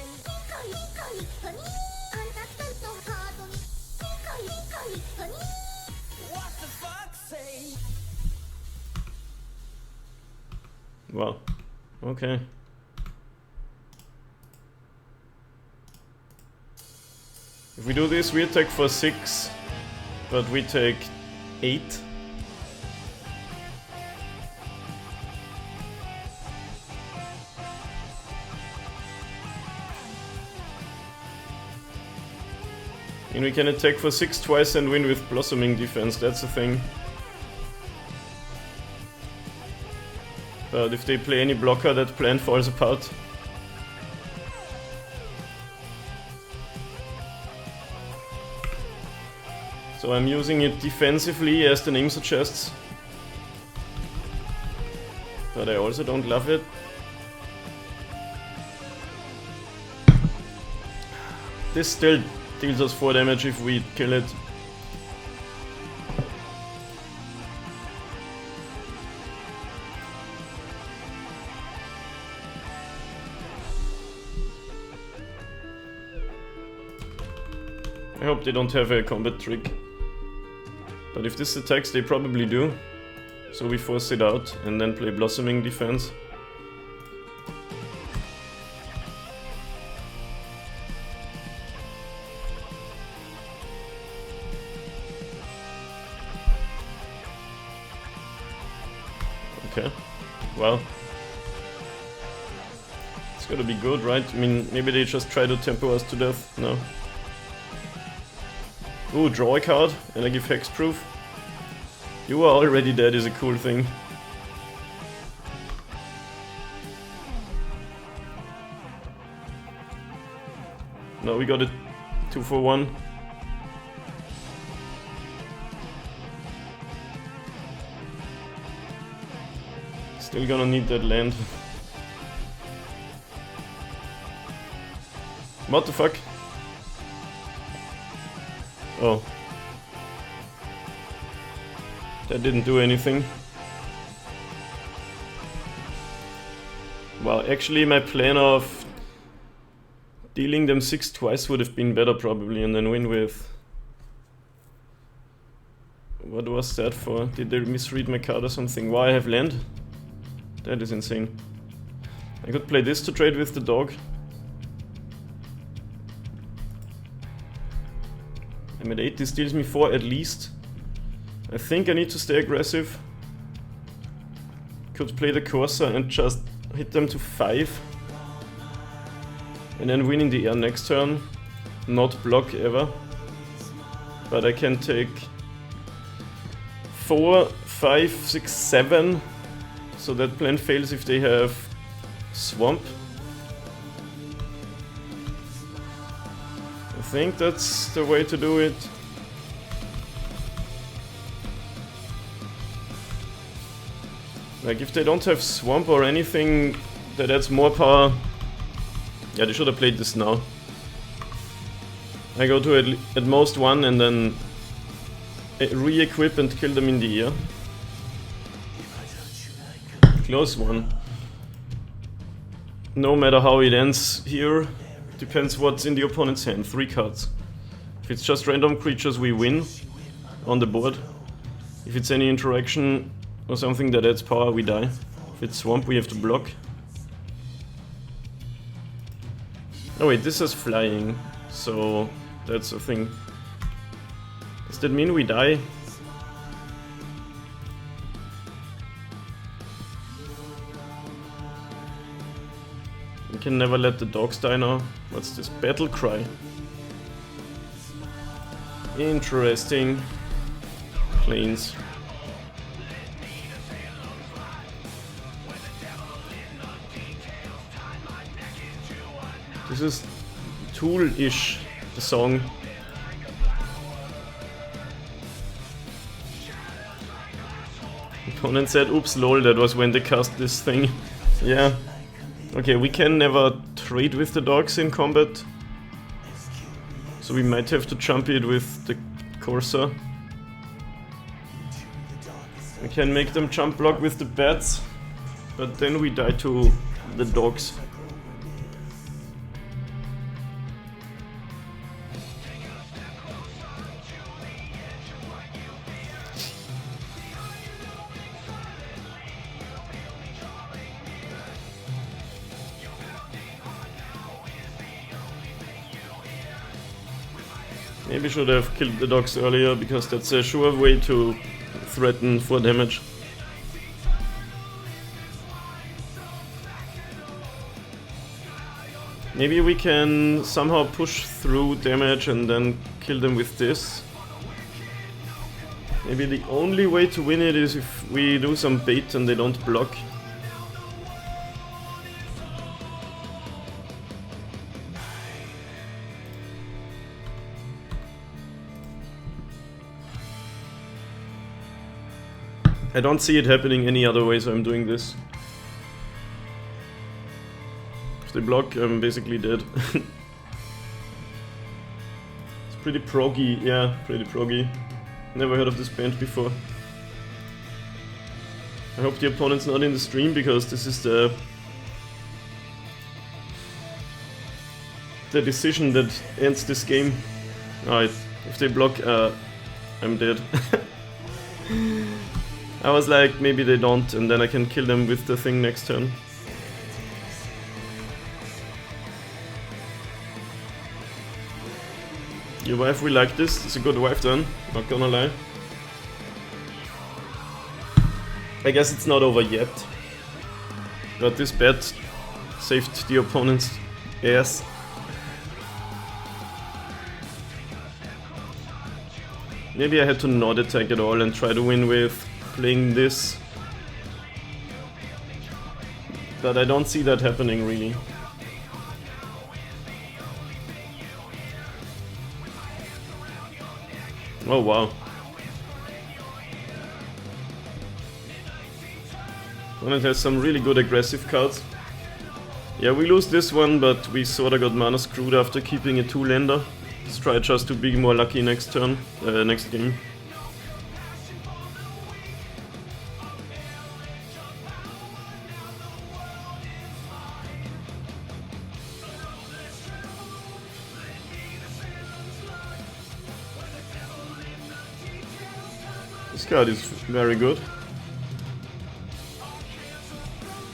What the fox say? Wow. Okay. If we do this, we attack for 6, but we take 8. And we can attack for 6 twice and win with blossoming defense, that's the thing. But if they play any blocker, that plan falls apart. So I'm using it defensively, as the name suggests. But I also don't love it. This still deals us 4 damage if we kill it. I hope they don't have a combat trick. But if this attacks, they probably do. So we force it out and then play blossoming defense. Okay, well, it's gotta be good, right? I mean, maybe they just try to tempo us to death. No. Ooh, draw a card and I give hexproof. You are already dead is a cool thing. No, we got it 2 for 1. Still gonna need that land. What the fuck? Oh. That didn't do anything. Well, actually my plan of dealing them 6 twice would have been better probably, and then win with... What was that for? Did they misread my card or something? Why I have land? That is insane. I could play this to trade with the dog. I'm at 8, this deals me 4 at least. I think I need to stay aggressive. Could play the Corsa and just hit them to 5. And then win in the air next turn. Not block ever. But I can take 4, 5, 6, 7. So that plan fails if they have Swamp. I think that's the way to do it. Like, if they don't have Swamp or anything that adds more power... Yeah, they should have played this now. I go to at most 1 and then re-equip and kill them in the air. close one. No matter how it ends here, depends what's in the opponent's hand. 3 cards. If it's just random creatures, we win on the board. If it's any interaction or something that adds power, we die. If it's swamp, we have to block. Oh wait, this is flying, so that's the thing. Does that mean we die? We can never let the dogs die now. What's this? Battle cry. Interesting. Planes. This is Tool-ish, the song. Opponent said, oops, lol, that was when they cast this thing. Yeah. Okay, we can never trade with the dogs in combat. So we might have to jump it with the Corsair. We can make them jump block with the bats, but then we die to the dogs. Maybe should have killed the dogs earlier, because that's a sure way to threaten for damage. Maybe we can somehow push through damage and then kill them with this. Maybe the only way to win it is if we do some bait and they don't block. I don't see it happening any other way, so I'm doing this. If they block, I'm basically dead. It's pretty proggy, yeah, pretty proggy. Never heard of this band before. I hope the opponent's not in the stream, because this is the decision that ends this game. Alright, if they block, I'm dead. I was like, maybe they don't, and then I can kill them with the thing next turn. Your wife will like this, it's a good wife then, not gonna lie. I guess it's not over yet. But this bet saved the opponent's ass. Maybe I had to not attack at all and try to win with playing this. But I don't see that happening really. Oh wow. Opponent has some really good aggressive cards. Yeah, we lose this one, but we sorta got mana screwed after keeping a 2-lander. Let's try just to be more lucky next turn, next game. This card is very good.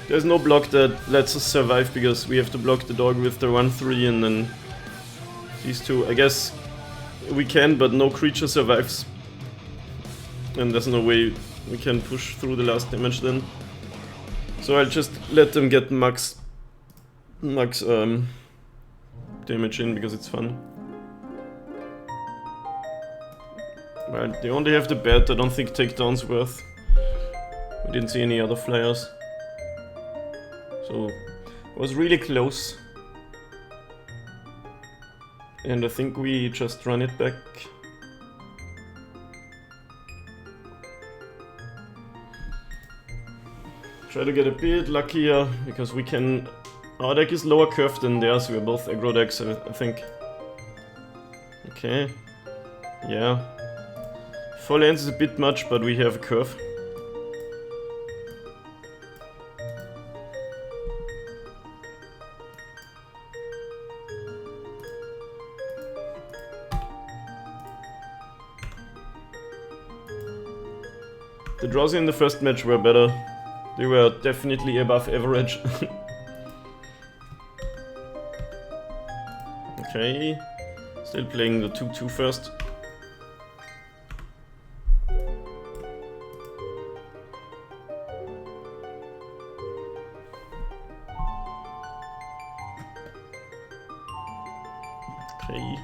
There's no block that lets us survive, because we have to block the dog with the 1-3 and then these two. I guess we can, but no creature survives. And there's no way we can push through the last damage then. So I'll just let them get max damage in, because it's fun. Well, they only have the bat, I don't think takedown's worth. We didn't see any other flyers. So, it was really close. And I think we just run it back. Try to get a bit luckier, because we can... Our deck is lower curved than theirs, we're both aggro decks, I think. Okay. Yeah. 4 lands is a bit much, but we have a curve. The draws in the first match were better. They were definitely above average. Okay. Still playing the 2-2 first. Okay.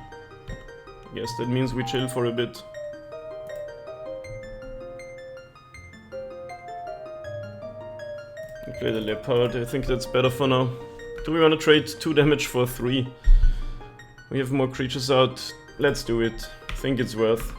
I guess that means we chill for a bit. We play the leopard, I think that's better for now. Do we want to trade 2 damage for 3? We have more creatures out. Let's do it. I think it's worth.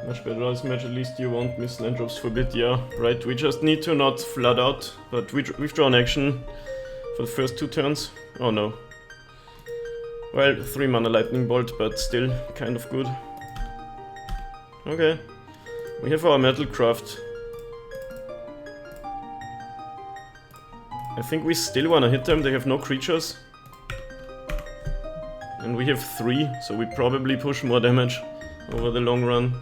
Much better this match, at least you won't miss land drops for a bit, yeah, right, we just need to not flood out, but we've drawn action for the first 2 turns. Oh no. Well, 3 mana lightning bolt, but still kind of good. Okay. We have our metal craft. I think we still wanna hit them, they have no creatures. And we have 3, so we probably push more damage over the long run.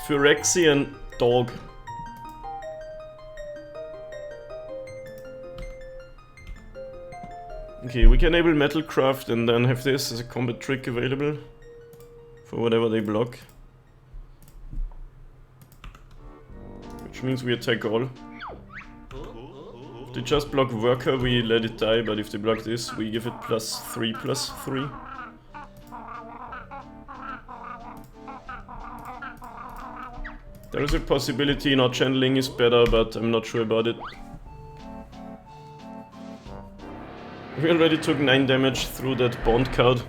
Phyrexian dog. Okay, we can enable Metalcraft and then have this as a combat trick available for whatever they block. Which means we attack all. If they just block Worker, we let it die, but if they block this, we give it +3/+3. There is a possibility not channeling is better, but I'm not sure about it. We already took 9 damage through that Bond card.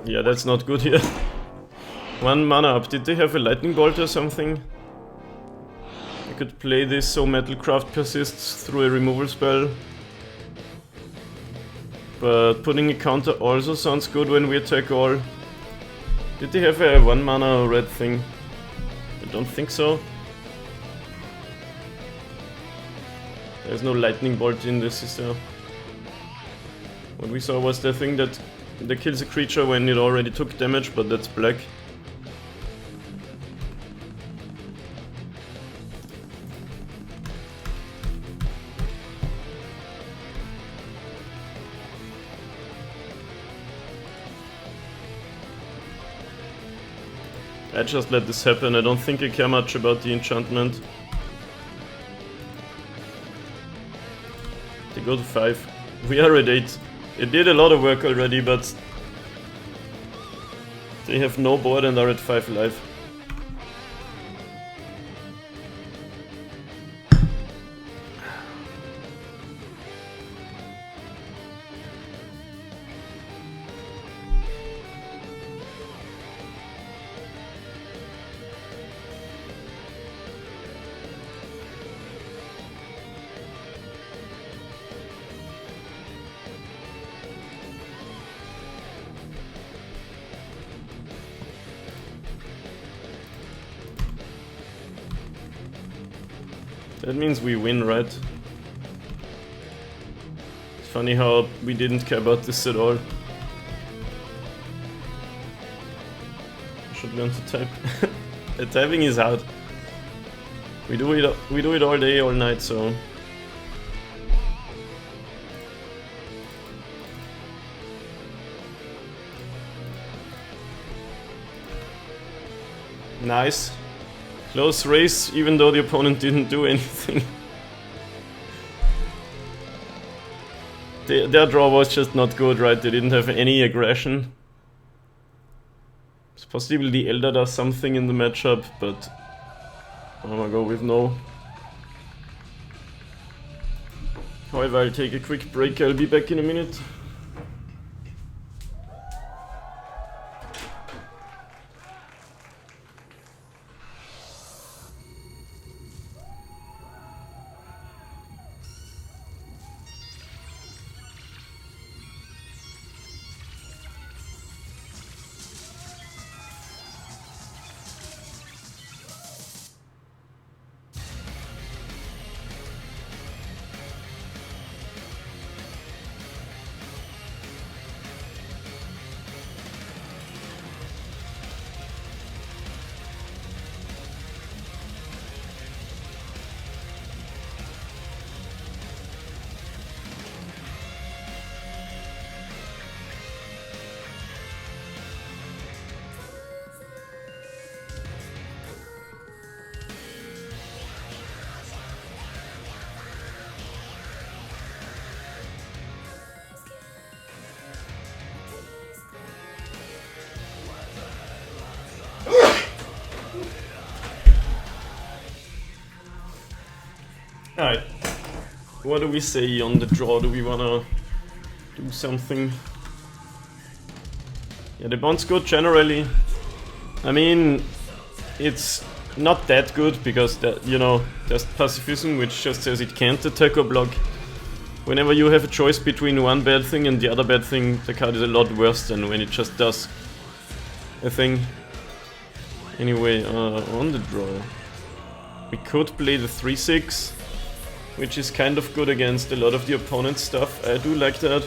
Yeah, that's not good here. 1 mana up. Did they have a lightning bolt or something? I could play this so Metalcraft persists through a removal spell. But putting a counter also sounds good when we attack all. Did they have a 1 mana red thing? I don't think so. There's no lightning bolt in this system. What we saw was the thing that kills a creature when it already took damage, but that's black. I just let this happen, I don't think I care much about the enchantment. They go to 5. We are at 8. It did a lot of work already, but they have no board and are at 5 life. That means we win, right? It's funny how we didn't care about this at all. I should learn to type. The typing is hard. We do it all day, all night, so... Nice. Close race, even though the opponent didn't do anything. Their draw was just not good, right? They didn't have any aggression. It's possible the Elder does something in the matchup, but I'm gonna go with no. However, I'll take a quick break, I'll be back in a minute. Alright. What do we say on the draw? Do we wanna do something? Yeah, the bond's good generally. I mean, it's not that good because you know, there's pacifism which just says it can't attack or block. Whenever you have a choice between one bad thing and the other bad thing, the card is a lot worse than when it just does a thing. Anyway, on the draw, we could play the 3/6, which is kind of good against a lot of the opponent's stuff. I do like that.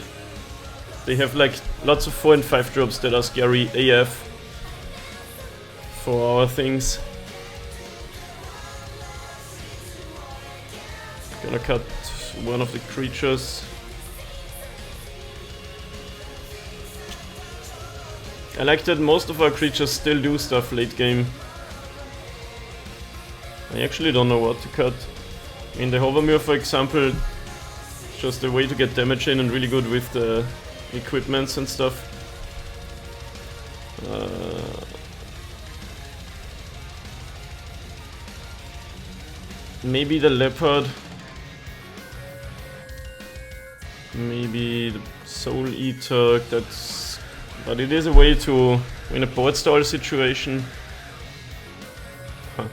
They have like lots of 4 and 5 drops that are scary AF for our things. Gonna cut one of the creatures. I like that most of our creatures still do stuff late game. I actually don't know what to cut. In the Hovermure, for example, just a way to get damage in and really good with the equipments and stuff. Maybe the Leopard. Maybe the Soul Eater, that's... But it is a way to win a board stall situation. Huh.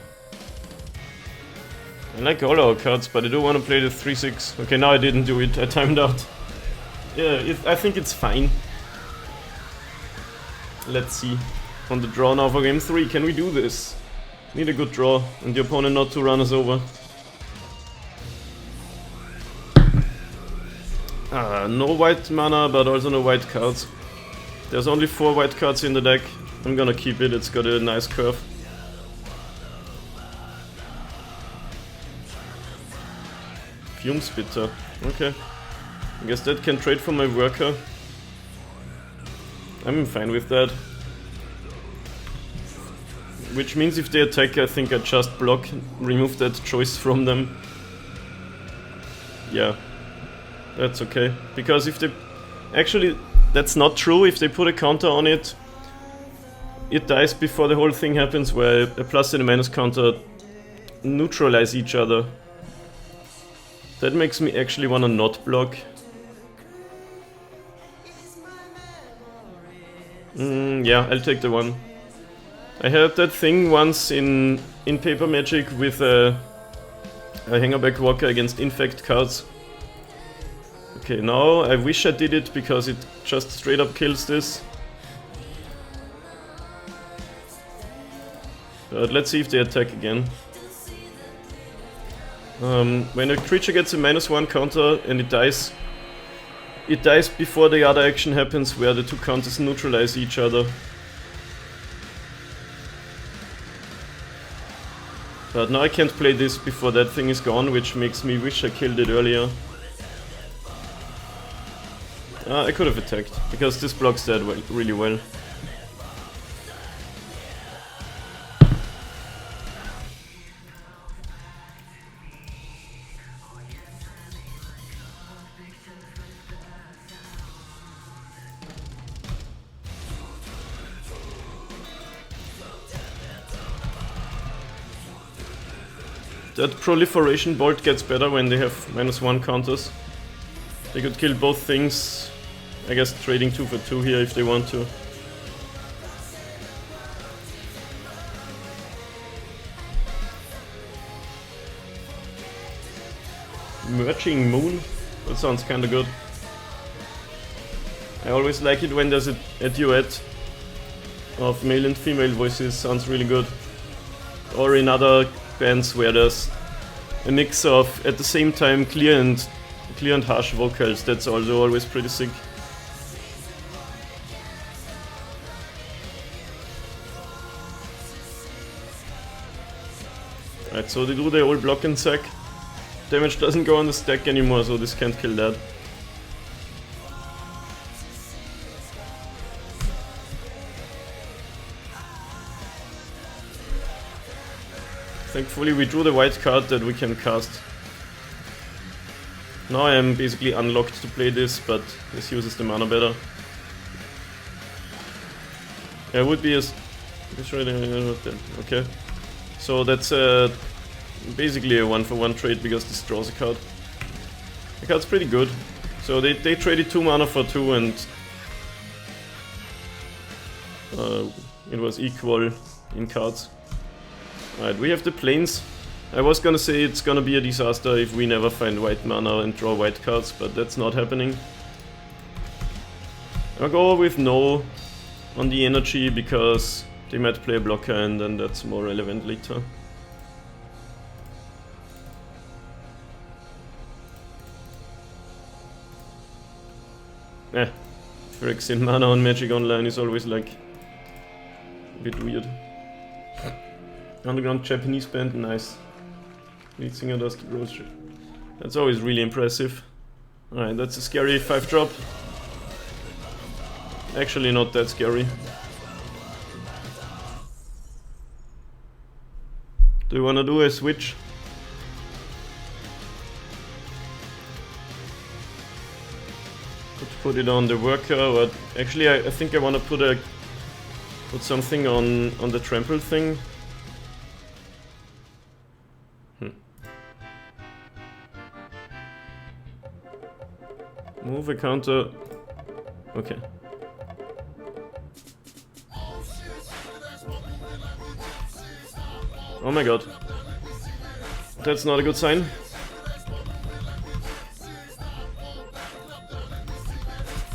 I like all our cards, but I do want to play the 3/6. Okay, now I didn't do it, I timed out. Yeah, I think it's fine. Let's see. On the draw now for game 3, can we do this? Need a good draw, and the opponent not to run us over. No white mana, but also no white cards. There's only 4 white cards in the deck. I'm gonna keep it, it's got a nice curve. Fume Spitter, okay. I guess that can trade for my worker. I'm fine with that. Which means if they attack, I think I just block, remove that choice from them. Yeah. That's okay, because if they... Actually, that's not true. If they put a counter on it, it dies before the whole thing happens, where a plus and a minus counter neutralize each other. That makes me actually wanna not block. Yeah, I'll take the 1. I had that thing once in Paper Magic with a Hangerback Walker against Infect cards. Okay, now I wish I did it because it just straight up kills this. But let's see if they attack again. When a creature gets a -1 counter and it dies before the other action happens, where the 2 counters neutralize each other. But now I can't play this before that thing is gone, which makes me wish I killed it earlier. I could have attacked, because this blocks that really well. That Proliferation Bolt gets better when they have -1 counters. They could kill both things. I guess trading 2 for 2 here if they want to. Merging Moon? That sounds kinda good. I always like it when there's a duet of male and female voices, sounds really good. Or in other bands where there's a mix of, at the same time, clear and harsh vocals, that's also always pretty sick. Right, so they do the old block and sack. Damage doesn't go on the stack anymore, so this can't kill that. Thankfully we drew the white card that we can cast. Now I am basically unlocked to play this, but this uses the mana better. Yeah, it would be a... Okay. So that's a basically a 1-for-1 trade because this draws a card. The card's pretty good. So they traded 2 mana for 2 and it was equal in cards. Alright, we have the plains. I was gonna say it's gonna be a disaster if we never find white mana and draw white cards, but that's not happening. I'll go with no on the energy because they might play a blocker and then that's more relevant later. Phyrexian mana on Magic Online is always like a bit weird. Underground Japanese band, nice. Lead singer Dusty Rose. That's always really impressive. Alright, that's a scary 5-drop. Actually not that scary. Do you wanna do a switch? Could put it on the worker, or actually I think I wanna put something on the trample thing. Move a counter. Okay. Oh my god. That's not a good sign.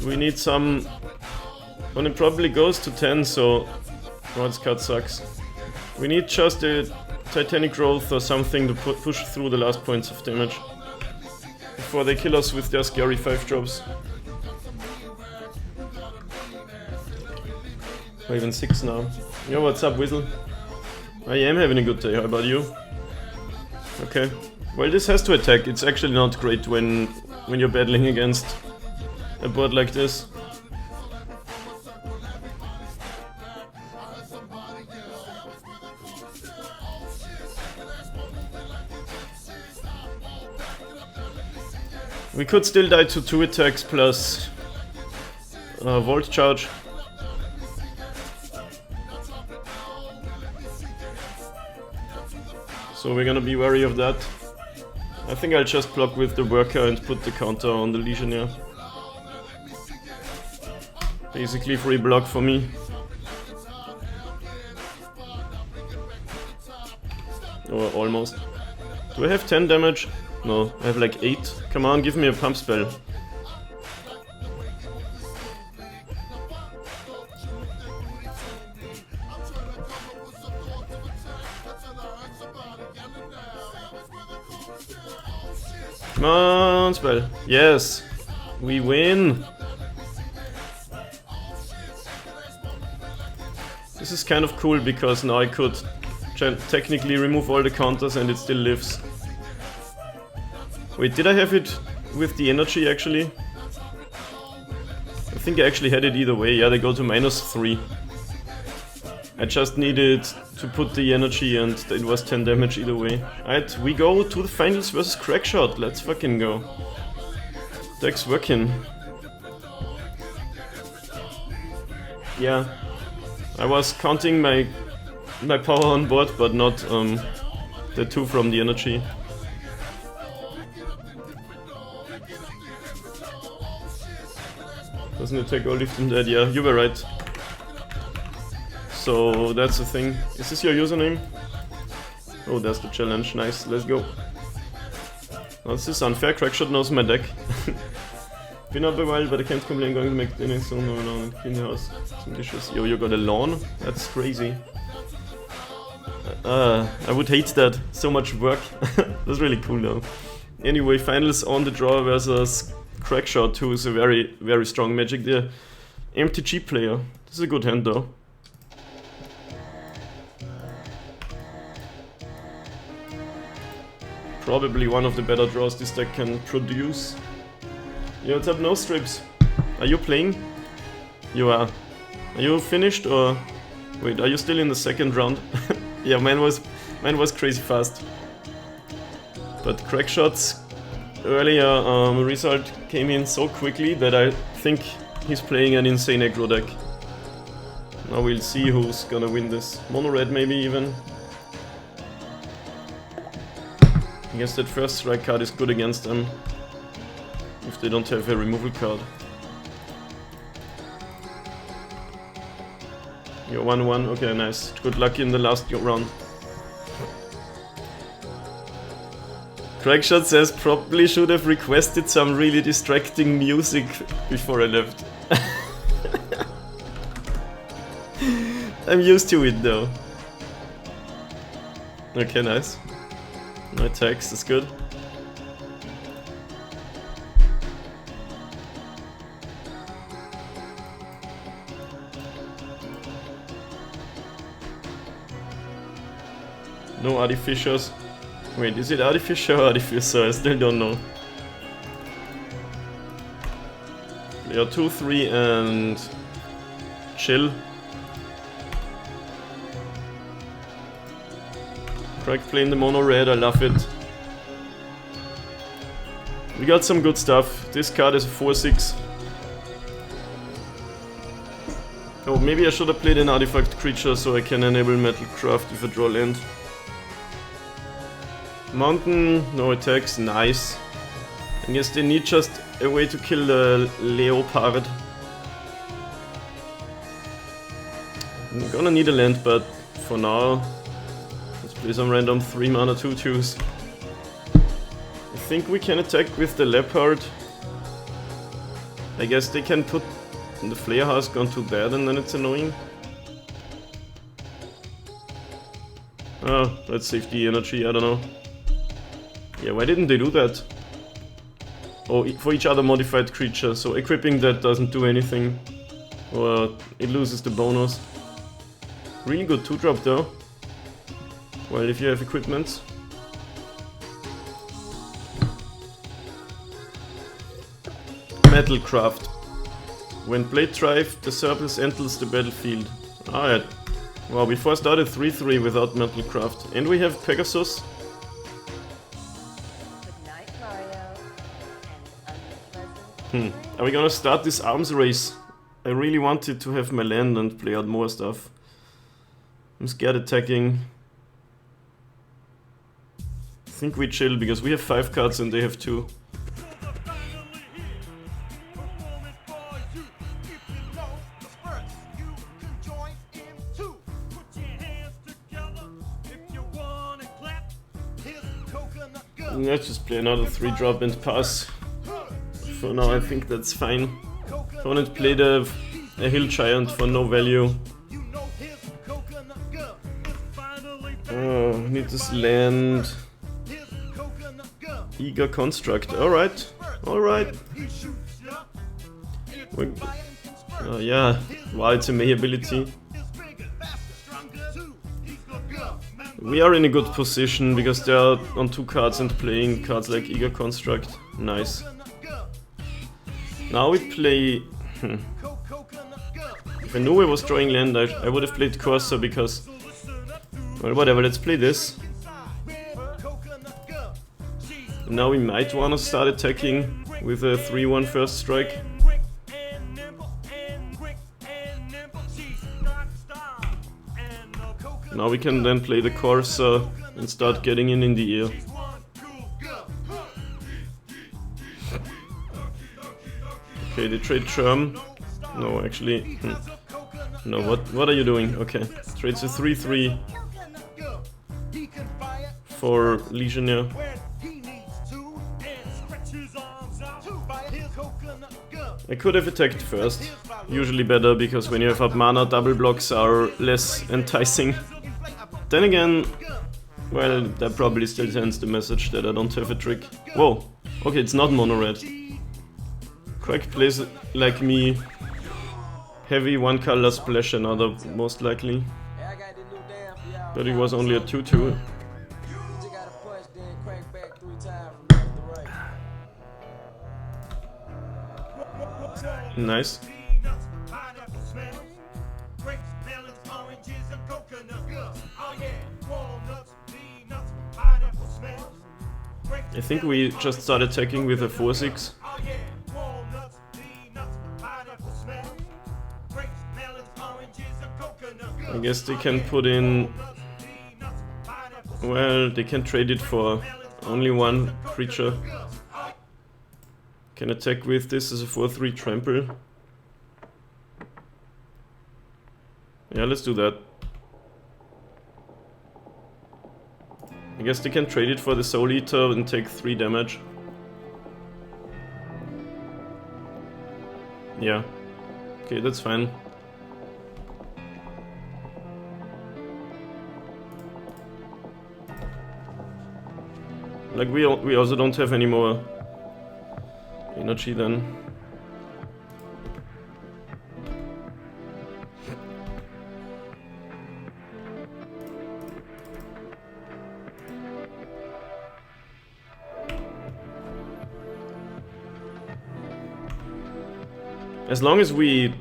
We need some... Well, it probably goes to 10, so... Oh, this card sucks. We need just a Titanic Growth or something to push through the last points of damage. Before they kill us with their scary 5-drops. Or even 6 now. Yo, what's up, Whistle? I am having a good day, how about you? Okay. Well, this has to attack. It's actually not great when you're battling against a board like this. We could still die to 2 attacks plus Volt Charge. So we're gonna be wary of that. I think I'll just block with the worker and put the counter on the Legionnaire. Basically free block for me. Or almost. Do I have 10 damage? No, I have like 8. Come on, give me a pump spell. Come on, spell. Yes! We win! This is kind of cool because now I could technically remove all the counters and it still lives. Wait, did I have it with the energy actually? I think I actually had it either way. Yeah, they go to -3. I just needed to put the energy and it was 10 damage either way. Alright, we go to the finals versus Crackshot. Let's fucking go. Deck's working. Yeah. I was counting my power on board, but not the 2 from the energy. Doesn't it take all lift in that? Yeah, you were right. So that's the thing. Is this your username? Oh, that's the challenge. Nice, let's go. Oh, this is unfair. Crackshot knows my deck. Been up a while, but I can't complain. Going to make dinner soon. No, clean the house. Some dishes. Yo, you got a lawn? That's crazy. I would hate that. So much work. That's really cool though. Anyway, finals on the draw versus Crackshot, who is a very, very strong Magic the MTG player. This is a good hand though. Probably one of the better draws this deck can produce. Yo, what's up, no strips? Are you playing? You are. Are you finished or... Wait, are you still in the second round? Yeah, mine was crazy fast. But Crackshot's earlier result came in so quickly that I think he's playing an insane aggro deck. Now we'll see who's gonna win this. Mono red maybe even. I guess that first strike card is good against them. If they don't have a removal card. You're 1-1, okay, nice. Good luck in the last round. Crackshot says, probably should have requested some really distracting music before I left. I'm used to it though. Okay, nice. No attacks, that's good. No artificers. Wait, is it artificer or artificer? I still don't know. Player 2-3 and chill. Crack playing the mono red, I love it. We got some good stuff. This card is a 4-6. Oh, maybe I should have played an artifact creature so I can enable Metal Craft if I draw land. Mountain, no attacks, nice. I guess they need just a way to kill the leopard. I'm gonna need a land, but for now, let's play some random 3 mana 2/2s. I think we can attack with the leopard. I guess they can put the flare husk onto that and then it's annoying. Oh, let's save the energy, I don't know. Yeah, why didn't they do that? Oh, for each other modified creature, so equipping that doesn't do anything. Or it loses the bonus. Really good 2-drop though. Well, if you have equipment. Metal Craft. When Blade Drive, the surplus enters the battlefield. Alright. Wow, before I started 3-3 without Metal Craft. And we have Pegasus. Are we gonna start this arms race? I really wanted to have my land and play out more stuff. I'm scared attacking. I think we chill because we have 5 cards and they have 2. Let's just play another 3-drop and pass. For now I think that's fine. Opponent played a hill giant for no value. Oh, need this land. Eager construct. Alright. Alright. Yeah. Wow, it's a May ability. We are in a good position because they are on 2 cards and playing cards like Eager Construct. Nice. Now we play... If I knew I was drawing land, I would have played Corsair because... Well, whatever, let's play this. And now we might wanna start attacking with a 3-1 first strike. Now we can then play the Corsair and start getting in the ear. Okay, they trade Charm. No, actually... No, what are you doing? Okay, trades a 3-3 for Legionnaire. I could have attacked first. Usually better, because when you have up mana, double blocks are less enticing. Then again, well, that probably still sends the message that I don't have a trick. Whoa, okay, it's not mono red. Quack plays like me. Heavy 1 color splash another, most likely. But it was only a 2-2. Nice. I think we just started attacking with a 4-6. I guess they can put in... Well, they can trade it for Only one creature can attack with this as a 4/3 trample. Yeah, let's do that. I guess they can trade it for the Soul Eater and take 3 damage. Yeah. Okay, that's fine. Like, we also don't have any more energy then. As long as we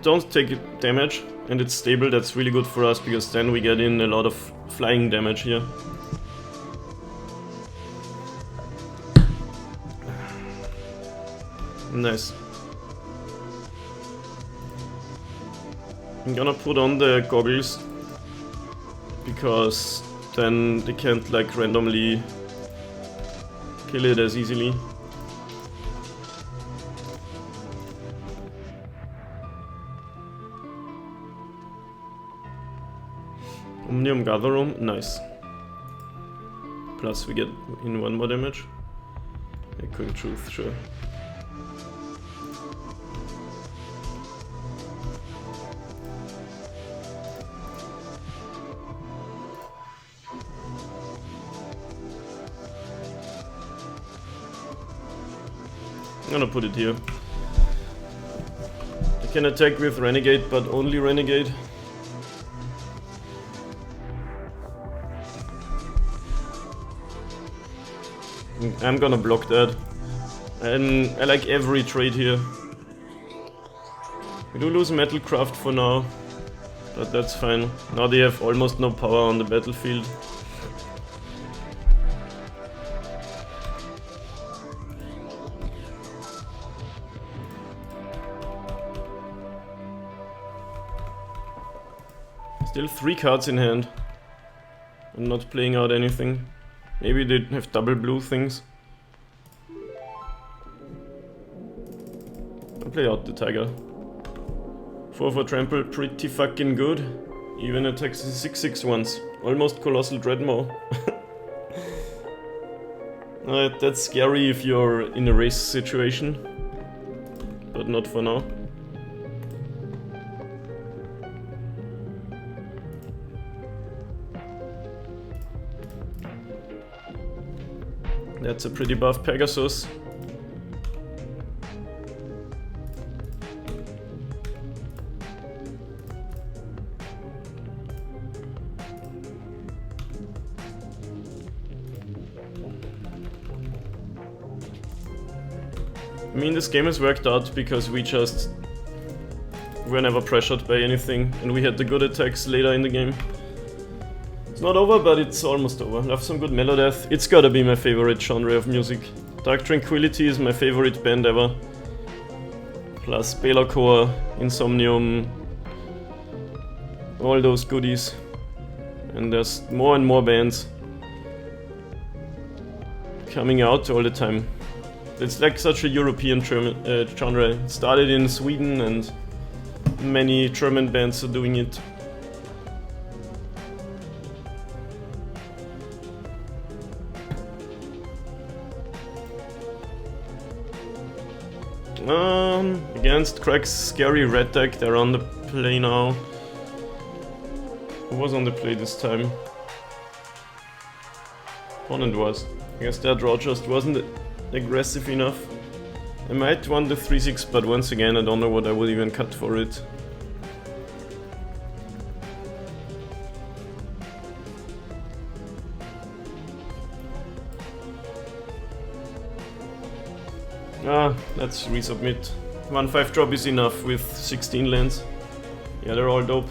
don't take damage and it's stable, that's really good for us, because then we get in a lot of flying damage here. Nice. I'm gonna put on the goggles, because then they can't like randomly kill it as easily. Omnium Gather Room, nice. Plus we get in 1 more damage. Echoing Truth, sure. I'm gonna put it here. I can attack with Renegade, but only Renegade. I'm gonna block that. And I like every trade here. We do lose Metalcraft for now, but that's fine. Now they have almost no power on the battlefield. Still 3 cards in hand. I'm not playing out anything. Maybe they have double blue things. I'll play out the Tiger. 4/4 trample, pretty fucking good. Even attacks the 6/6 ones. Almost Colossal Dreadmaw. That's scary if you're in a race situation. But not for now. That's a pretty buff Pegasus. I mean, this game has worked out because we just were never pressured by anything, and we had the good attacks later in the game. It's not over, but it's almost over. Love some good Melodeath. It's gotta be my favorite genre of music. Dark Tranquillity is my favorite band ever. Plus Belacore, Insomnium, all those goodies. And there's more and more bands coming out all the time. It's like such a European genre. It started in Sweden and many German bands are doing it. Against Craig's scary red deck, they're on the play now. Who was on the play this time? Opponent was. I guess their draw just wasn't aggressive enough. I might want the 3/6, but once again I don't know what I would even cut for it. Let's resubmit. 1/5 drop is enough with 16 lands. Yeah, they're all dope.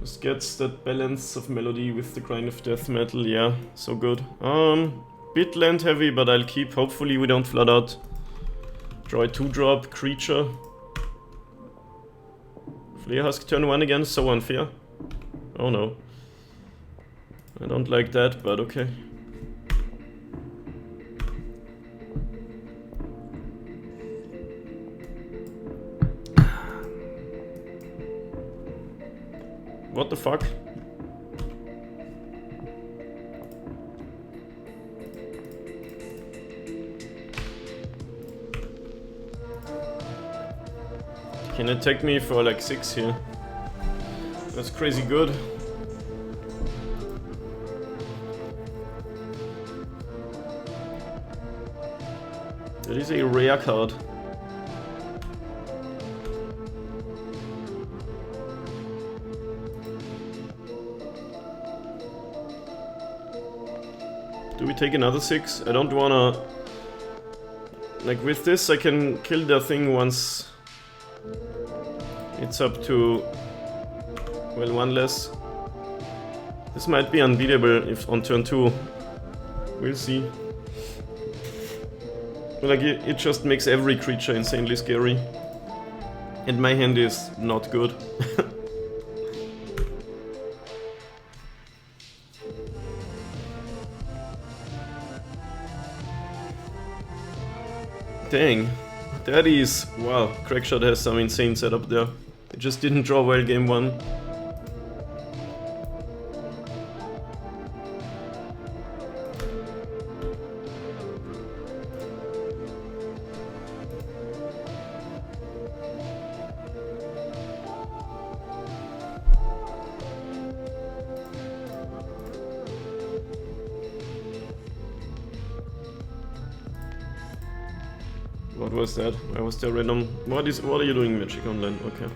Just gets that balance of melody with the grind of death metal. Yeah, so good. Bit land heavy, but I'll keep. Hopefully we don't flood out. Draw a 2-drop creature. Flare Husk turn 1 again, so unfair. Oh no. I don't like that, but okay. What the fuck? Can attack me for like 6 here. That's crazy good. That is a rare card. Do we take another 6? I don't wanna... Like with this I can kill the thing once it's up to... Well, 1 less. This might be unbeatable if on turn 2. We'll see. But like it just makes every creature insanely scary. And my hand is not good. Dang. That is... Wow, Crackshot has some insane setup there. It just didn't draw well game 1. What was that? Why was there random? What are you doing, Magic Online? Okay.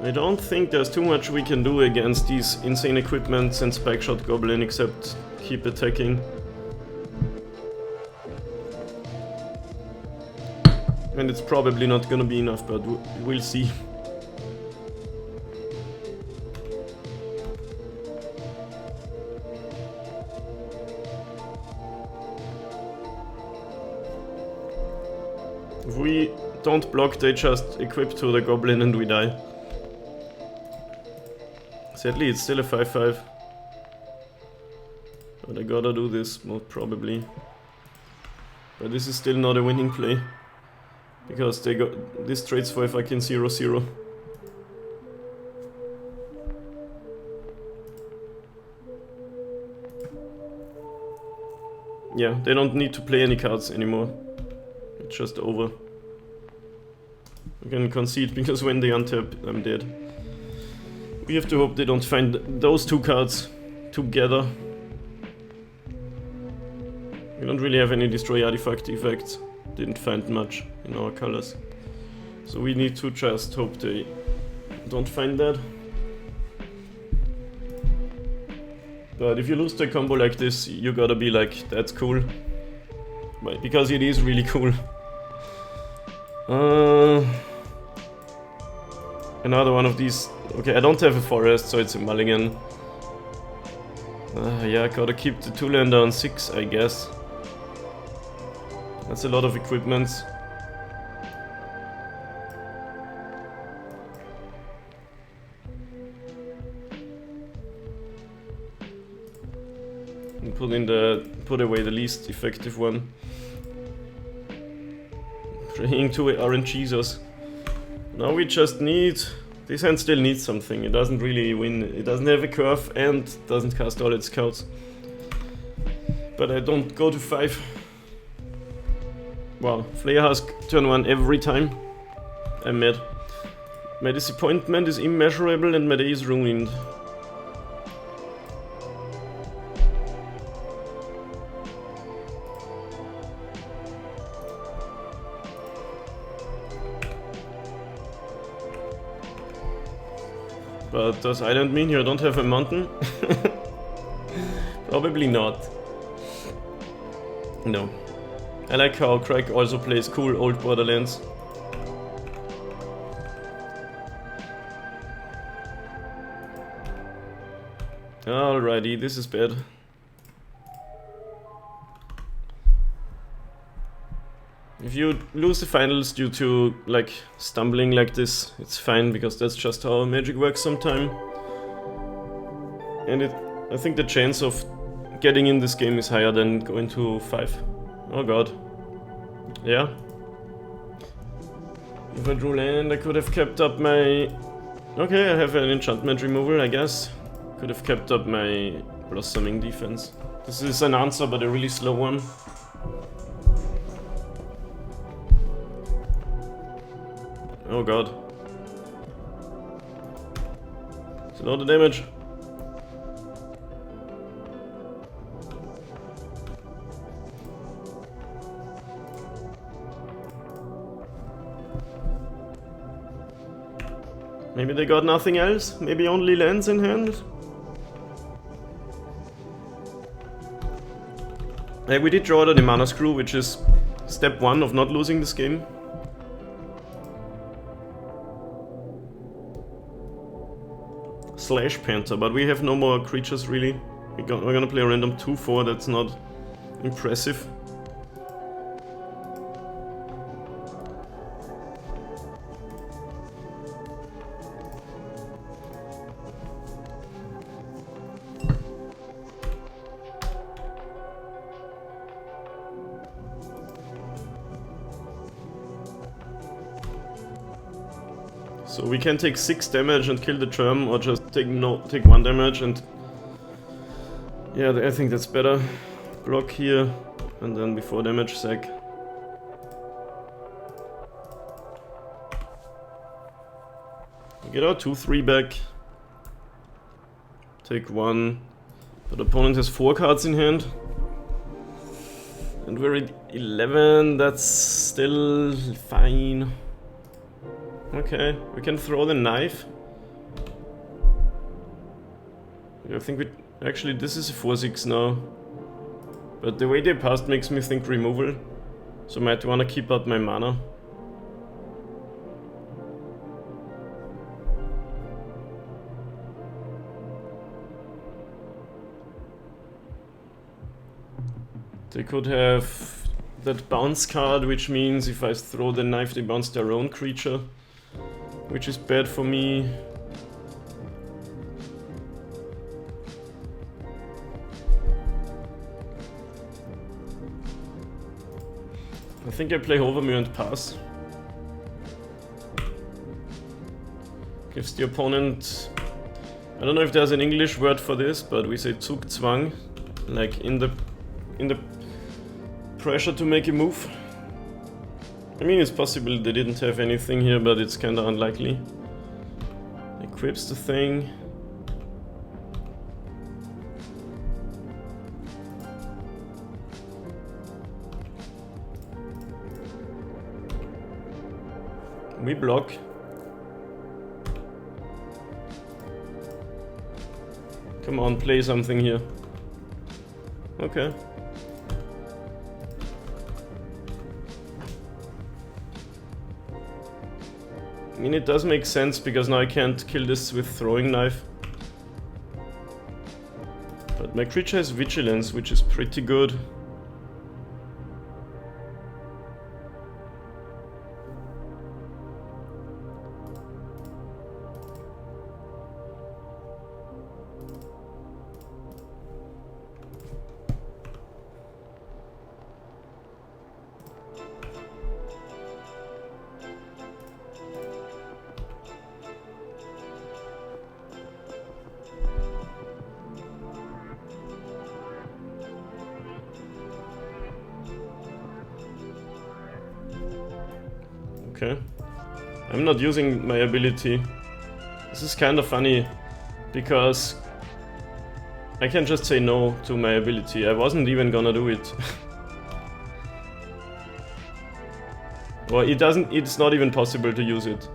I don't think there's too much we can do against these insane equipments and Spike Shot Goblin except keep attacking. And it's probably not gonna be enough, but we'll see. If we don't block, they just equip to the Goblin and we die. Sadly, it's still a 5-5. But I gotta do this, most probably. But this is still not a winning play. Because they got this trades for fucking 0-0. Yeah, they don't need to play any cards anymore. It's just over. I can concede because when they untap, I'm dead. We have to hope they don't find those 2 cards together. We don't really have any destroy artifact effects. Didn't find much in our colors. So we need to just hope they don't find that. But if you lose the combo like this, you gotta be like, that's cool. But because it is really cool. Another one of these. Okay, I don't have a forest, so it's a mulligan. Yeah, I gotta keep the 2-lander on 6, I guess. That's a lot of equipments. And put away the least effective one. Praying to RNGesus. Now we just need... This hand still needs something. It doesn't really win. It doesn't have a curve and doesn't cast all its scouts. But I don't go to 5. Wow, Flare Husk turn 1 every time. I'm mad. My disappointment is immeasurable and my day is ruined. But does island mean you don't have a mountain? Probably not. No. I like how Craig also plays cool old Borderlands. Alrighty, this is bad. If you lose the finals due to like stumbling like this, it's fine because that's just how Magic works sometimes. And I think the chance of getting in this game is higher than going to 5. Oh god. Yeah. If I drew land, I could have kept up my... Okay, I have an enchantment removal, I guess. Could have kept up my blossoming defense. This is an answer, but a really slow one. Oh god. It's a lot of damage. Maybe they got nothing else? Maybe only lands in hand? Like we did draw the mana screw, which is step 1 of not losing this game. Slash Panther, but we have no more creatures really. We're gonna play a random 2-4, that's not impressive. So we can take 6 damage and kill the Germ, or just take 1 damage and... Yeah, I think that's better. Block here, and then before damage sack. We get our 2-3 back. Take 1. But opponent has 4 cards in hand. And we're at 11, that's still fine. Okay, we can throw the knife. I think we... Actually, this is a 4-6 now. But the way they passed makes me think removal. So I might wanna keep out my mana. They could have that bounce card, which means if I throw the knife they bounce their own creature. Which is bad for me. I think I play Overmure and pass. Gives the opponent... I don't know if there's an English word for this, but we say Zugzwang. Like in the pressure to make a move. I mean, it's possible they didn't have anything here, but it's kinda unlikely. Equips the thing. We block. Come on, play something here. Okay. I mean, it does make sense because now I can't kill this with throwing knife. But my creature has vigilance, which is pretty good. Okay. I'm not using my ability. This is kind of funny, because I can just say no to my ability. I wasn't even gonna do it. Well, it's not even possible to use it.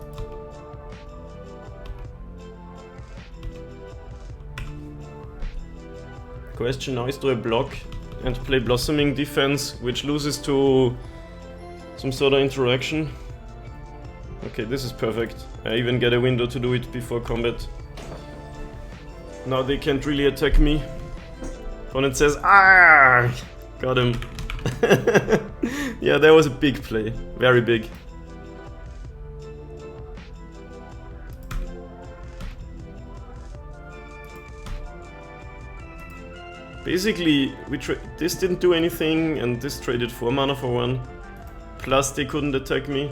Question now is, do I block and play Blossoming defense, which loses to some sort of interaction. Okay, this is perfect. I even get a window to do it before combat. Now they can't really attack me. Opponent says, ah! Got him. Yeah, that was a big play. Very big. Basically, this didn't do anything, and this traded 4 mana for 1. Plus they couldn't attack me.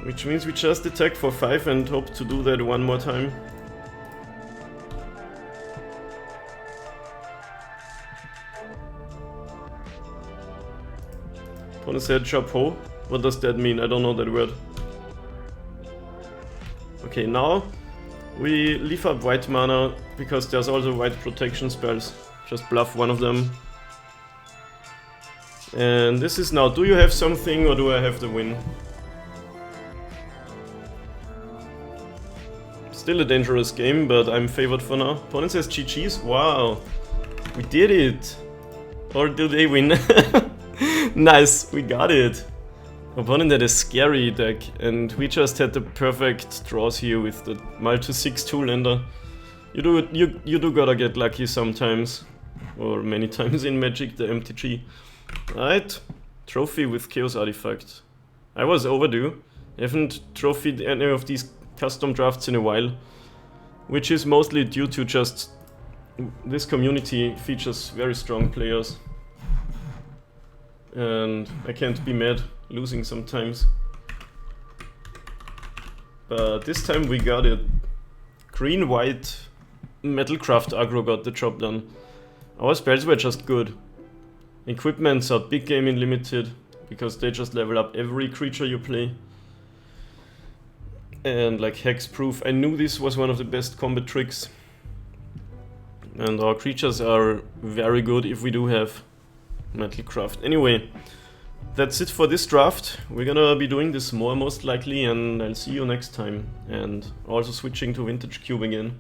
Which means we just attack for 5 and hope to do that one more time. Opponent said chapeau. What does that mean? I don't know that word. Okay, now we leave up white mana because there's also white protection spells. Just bluff one of them. And this is now, do you have something or do I have the win? Still a dangerous game, but I'm favored for now. Opponent says GG's. Wow, we did it. Or do they win? Nice, we got it. Opponent had a scary deck, and we just had the perfect draws here with the multi 6 2-lander. You do gotta get lucky sometimes, or many times in Magic, the MTG. Right, trophy with Chaos Artifact. I was overdue. I haven't trophied any of these custom drafts in a while, which is mostly due to just this community features very strong players. And I can't be mad losing sometimes. But this time we got it. Green-white Metalcraft aggro got the job done. Our spells were just good. Equipments are big game in limited, because they just level up every creature you play. And like hexproof, I knew this was one of the best combat tricks. And our creatures are very good if we do have Metalcraft. Anyway, that's it for this draft. We're gonna be doing this more most likely, and I'll see you next time. And also switching to Vintage Cube again.